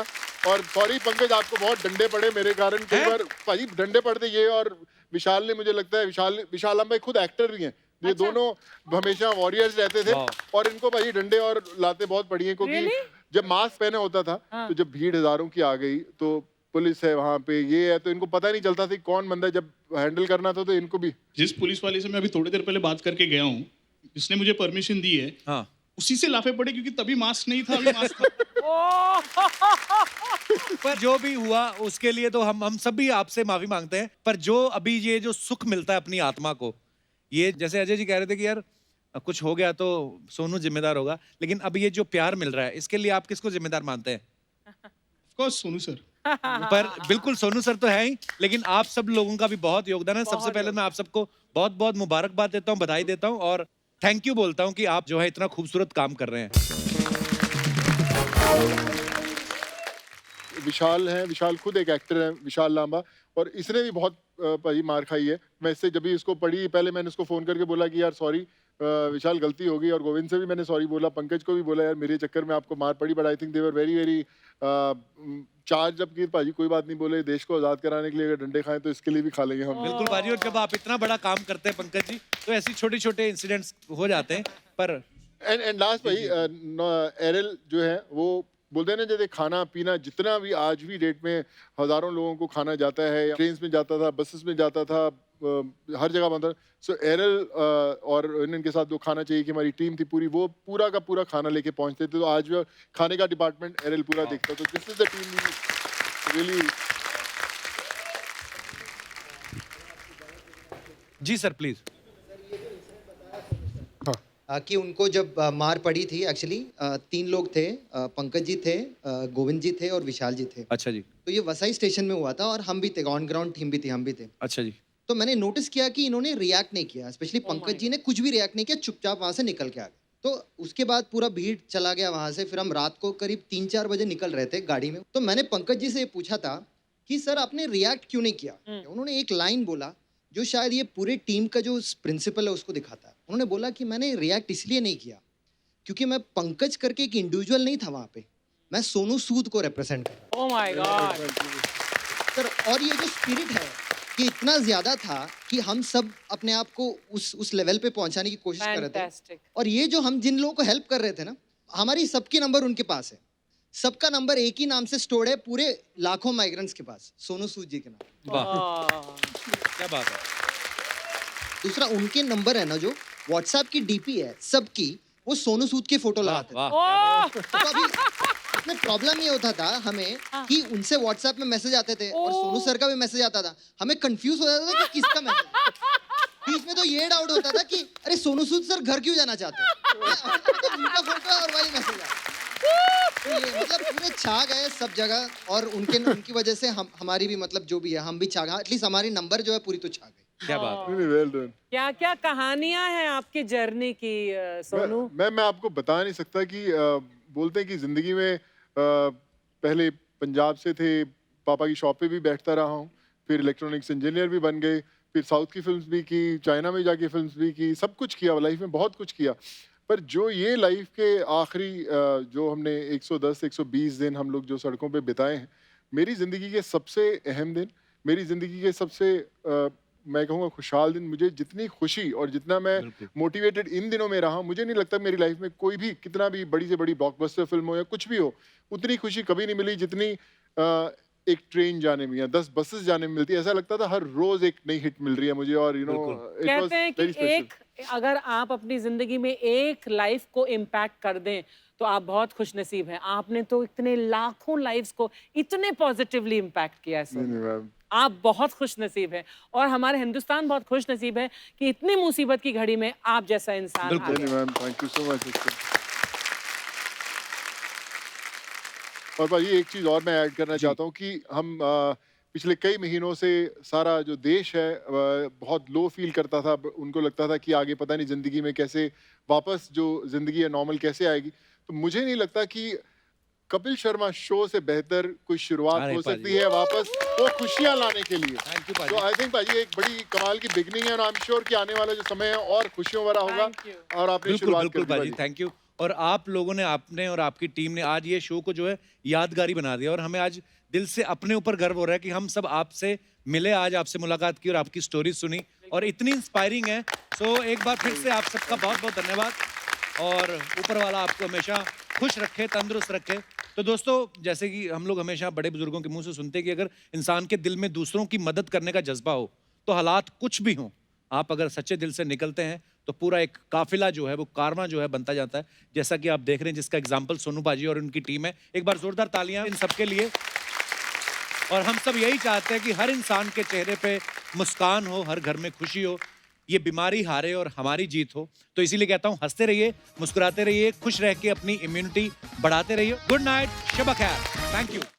और सॉरी पंकज, आपको बहुत डंडे पड़े मेरे कारण, कई बार भाई डंडे पड़ते ये, और विशाल ने, मुझे लगता है विशाल भाई खुद एक्टर भी हैं, ये दोनों हमेशा वॉरियर्स रहते थे, और इनको भाई डंडे और लाते बहुत पड़ी हैं, क्योंकि जब मास्क पहने होता था तो जब भीड़ हजारों की आ गई तो पुलिस है वहाँ पे, ये है, तो इनको पता नहीं चलता था कौन बंदा, जब हैंडल करना था तो इनको भी। जिस पुलिस वाले से मैं अभी थोड़ी देर पहले बात करके गया हूँ, जिसने मुझे परमिशन दी है, हाँ, उसी से लाफे पड़े, क्योंकि तभी मास्क नहीं था, अभी मास्क था। पर जो भी हुआ उसके लिए तो हम सब भी आपसे माफी मांगते हैं। पर जो अभी ये जो सुख मिलता है अपनी आत्मा को, ये जैसे अजय जी कह रहे थे कि यार कुछ हो गया तो सोनू जिम्मेदार होगा, लेकिन अब ये जो प्यार मिल रहा है इसके लिए आप किसको जिम्मेदार मानते हैं? Of course Sonu sir. पर बिल्कुल सोनू सर तो है ही, लेकिन आप सब लोगों का भी बहुत योगदान है। सबसे पहले मैं आप सबको बहुत बहुत मुबारकबाद देता हूँ, बधाई देता हूँ और थैंक यू बोलता हूँ कि आप जो है इतना खूबसूरत काम कर रहे हैं। विशाल है, विशाल खुद एक एक्टर है, विशाल लांबा, और इसने भी बहुत भाई मार खाई है। मैं इससे जब भी इसको पढ़ी, पहले मैंने उसको फोन करके बोला कि यार सॉरी विशाल, गलती हो गई, और गोविंद से भी मैंने सॉरी बोला, पंकज को भी बोला यार मेरे चक्कर में आपको मार पड़ी, but I think they were very very charge, जबकि भाजी कोई बात नहीं बोले, देश को आजाद कराने के लिए अगर डंडे खाएं तो इसके लिए भी खा लेंगे हम। बिल्कुल भाजी, और जब आप इतना बड़ा काम करते हैं पंकज जी, तो ऐसी छोटे छोटे इंसिडेंट्स हो जाते हैं। पर एंड लास्ट भाई एरल जो है वो बोलते हैं ना, जैसे खाना पीना जितना भी आज भी डेट में हज़ारों लोगों को खाना जाता है, ट्रेन में जाता था, बसेस में जाता था, हर जगह बंद। सो एरल और इनके साथ जो खाना चाहिए कि हमारी टीम थी पूरी, वो पूरा का पूरा खाना लेके पहुंचते थे। तो आज भी खाने का डिपार्टमेंट एरल पूरा देखता। तो this is the team really. जी सर प्लीज। कि उनको जब मार पड़ी थी, एक्चुअली 3 लोग थे, पंकज जी थे, गोविंद जी थे और विशाल जी थे। अच्छा जी। तो ये वसई स्टेशन में हुआ था और हम भी थे, ऑन ग्राउंड टीम भी थी, हम भी थे। अच्छा जी। तो मैंने नोटिस किया कि इन्होंने रिएक्ट नहीं किया, स्पेशली पंकज जी ने कुछ भी रिएक्ट नहीं किया, चुपचाप वहाँ से निकल के आ गए। तो उसके बाद पूरा भीड़ चला गया वहाँ से। फिर हम रात को करीब 3-4 बजे निकल रहे थे गाड़ी में। तो मैंने पंकज जी से ये पूछा था कि सर आपने रिएक्ट क्यों नहीं किया। उन्होंने एक लाइन बोला जो शायद ये पूरे टीम का जो प्रिंसिपल है उसको दिखाता है। उन्होंने बोला कि मैंने रिएक्ट इसलिए नहीं किया क्योंकि मैं पंकज करके एक इंडिविजुअल नहीं था वहाँ पे, मैं सोनू सूद को रिप्रेजेंट कर रहा हूँ। ओह माय गॉड सर, और ये जो स्पिरिट है कि इतना ज्यादा था कि हम सब अपने आप को उस लेवल पे पहुंचाने की कोशिश कर रहे थे। और ये जो हम जिन लोगों को हेल्प कर रहे थे ना, हमारी सबकी नंबर उनके पास है, सबका नंबर एक ही नाम से स्टोर्ड है पूरे लाखों माइग्रेंट्स के पास, सोनू सूद जी के नाम। वाह क्या बात है। दूसरा, उनके नंबर है ना जो व्हाट्सएप की डीपी है सबकी, वो सोनू सूद के फोटो लगाते थे। तो अभी इसमें प्रॉब्लम ये होता था हमें कि उनसे व्हाट्सएप में मैसेज आते थे और सोनू सर का भी मैसेज आता था, हमें कंफ्यूज हो जाता था कि किसका मैसेज। बीच में तो ये डाउट होता था कि अरे सोनू सूद सर घर क्यों जाना चाहते हैं, तो उनका फोटो है और वही मैसेज आता। तो ये मतलब पूरे छा गए सब जगह, और उनकी वजह से हमारी भी मतलब जो भी है हम भी छा गए, एटलीस्ट हमारी नंबर जो है पूरी तो छा गई। क्या बात है। Well done. क्या क्या कहानियां हैं आपकी जर्नी की सोनू। मैं आपको बता नहीं सकता कि बोलते हैं कि जिंदगी में पहले पंजाब से थे, पापा की शॉप पे भी बैठता रहा हूँ, फिर इलेक्ट्रॉनिक्स इंजीनियर भी बन गए, फिर साउथ की फिल्म्स भी की, चाइना में जाके फिल्म्स भी की, सब कुछ किया लाइफ में, बहुत कुछ किया। पर जो ये लाइफ के आखिरी जो हमने 110-120 दिन हम लोग जो सड़कों पे बिताए हैं, मेरी ज़िंदगी के सबसे अहम दिन, मेरी ज़िंदगी के सबसे मैं कहूँगा खुशहाल दिन। मुझे जितनी खुशी और जितना मैं मोटिवेटेड इन दिनों में रहा, मुझे नहीं लगता मेरी लाइफ में कोई भी कितना भी बड़ी से बड़ी ब्लॉकबस्टर फिल्म हो या कुछ भी हो, उतनी खुशी कभी नहीं मिली जितनी एक ट्रेन जाने में या 10 बसेस जाने में मिलती है। ऐसा लगता था हर रोज एक नई हिट मिल रही है मुझे। और कहते हैं कि एक अगर आप अपनी जिंदगी में एक लाइफ को इम्पैक्ट कर दें तो आप बहुत खुश नसीब हैं। आपने तो इतने लाखों लाइव्स को इतने पॉजिटिवली इम्पैक्ट किया है। आप बहुत खुश नसीब हैं और हमारे हिंदुस्तान बहुत खुश नसीब है कि इतनी मुसीबत की घड़ी में आप जैसा इंसान आ गया। Thank you so much. और भाई एक चीज़ और मैं ऐड करना चाहता हूँ कि हम पिछले कई महीनों से सारा जो देश है बहुत लो फील करता था। उनको लगता था कि आगे पता नहीं ज़िंदगी में कैसे वापस जो ज़िंदगी है नॉर्मल कैसे आएगी। तो मुझे नहीं लगता कि कपिल शर्मा शो से बेहतर कोई शुरुआत हो सकती है वापस वो खुशियाँ लाने के लिए। तो आई थिंक भाई एक बड़ी कमाल की बिगनिंग है और आई एम श्योर कि आने वाला जो समय है और खुशियों भरा होगा। और आपने शुरुआत कर दी भाई, थैंक यू। और आप लोगों ने, आपने और आपकी टीम ने आज ये शो को जो है यादगारी बना दिया और हमें आज दिल से अपने ऊपर गर्व हो रहा है कि हम सब आपसे मिले, आज आपसे मुलाकात की और आपकी स्टोरी सुनी और इतनी इंस्पायरिंग है। सो एक बार फिर से आप सबका बहुत बहुत धन्यवाद और ऊपर वाला आपको हमेशा खुश रखे, तंदुरुस्त रखे। तो दोस्तों, जैसे कि हम लोग हमेशा बड़े बुजुर्गों के मुंह से सुनते हैं कि अगर इंसान के दिल में दूसरों की मदद करने का जज्बा हो तो हालात कुछ भी हों, आप अगर सच्चे दिल से निकलते हैं तो पूरा एक काफिला जो है वो कारवां जो है बनता जाता है। जैसा कि आप देख रहे हैं जिसका एग्जाम्पल सोनू बाजी और उनकी टीम है। एक बार जोरदार तालियां इन सबके लिए। और हम सब यही चाहते हैं कि हर इंसान के चेहरे पे मुस्कान हो, हर घर में खुशी हो, ये बीमारी हारे और हमारी जीत हो। तो इसीलिए कहता हूँ हंसते रहिए, मुस्कुराते रहिए, खुश रह के अपनी इम्यूनिटी बढ़ाते रहिए। गुड नाइट, शब खैर, थैंक यू।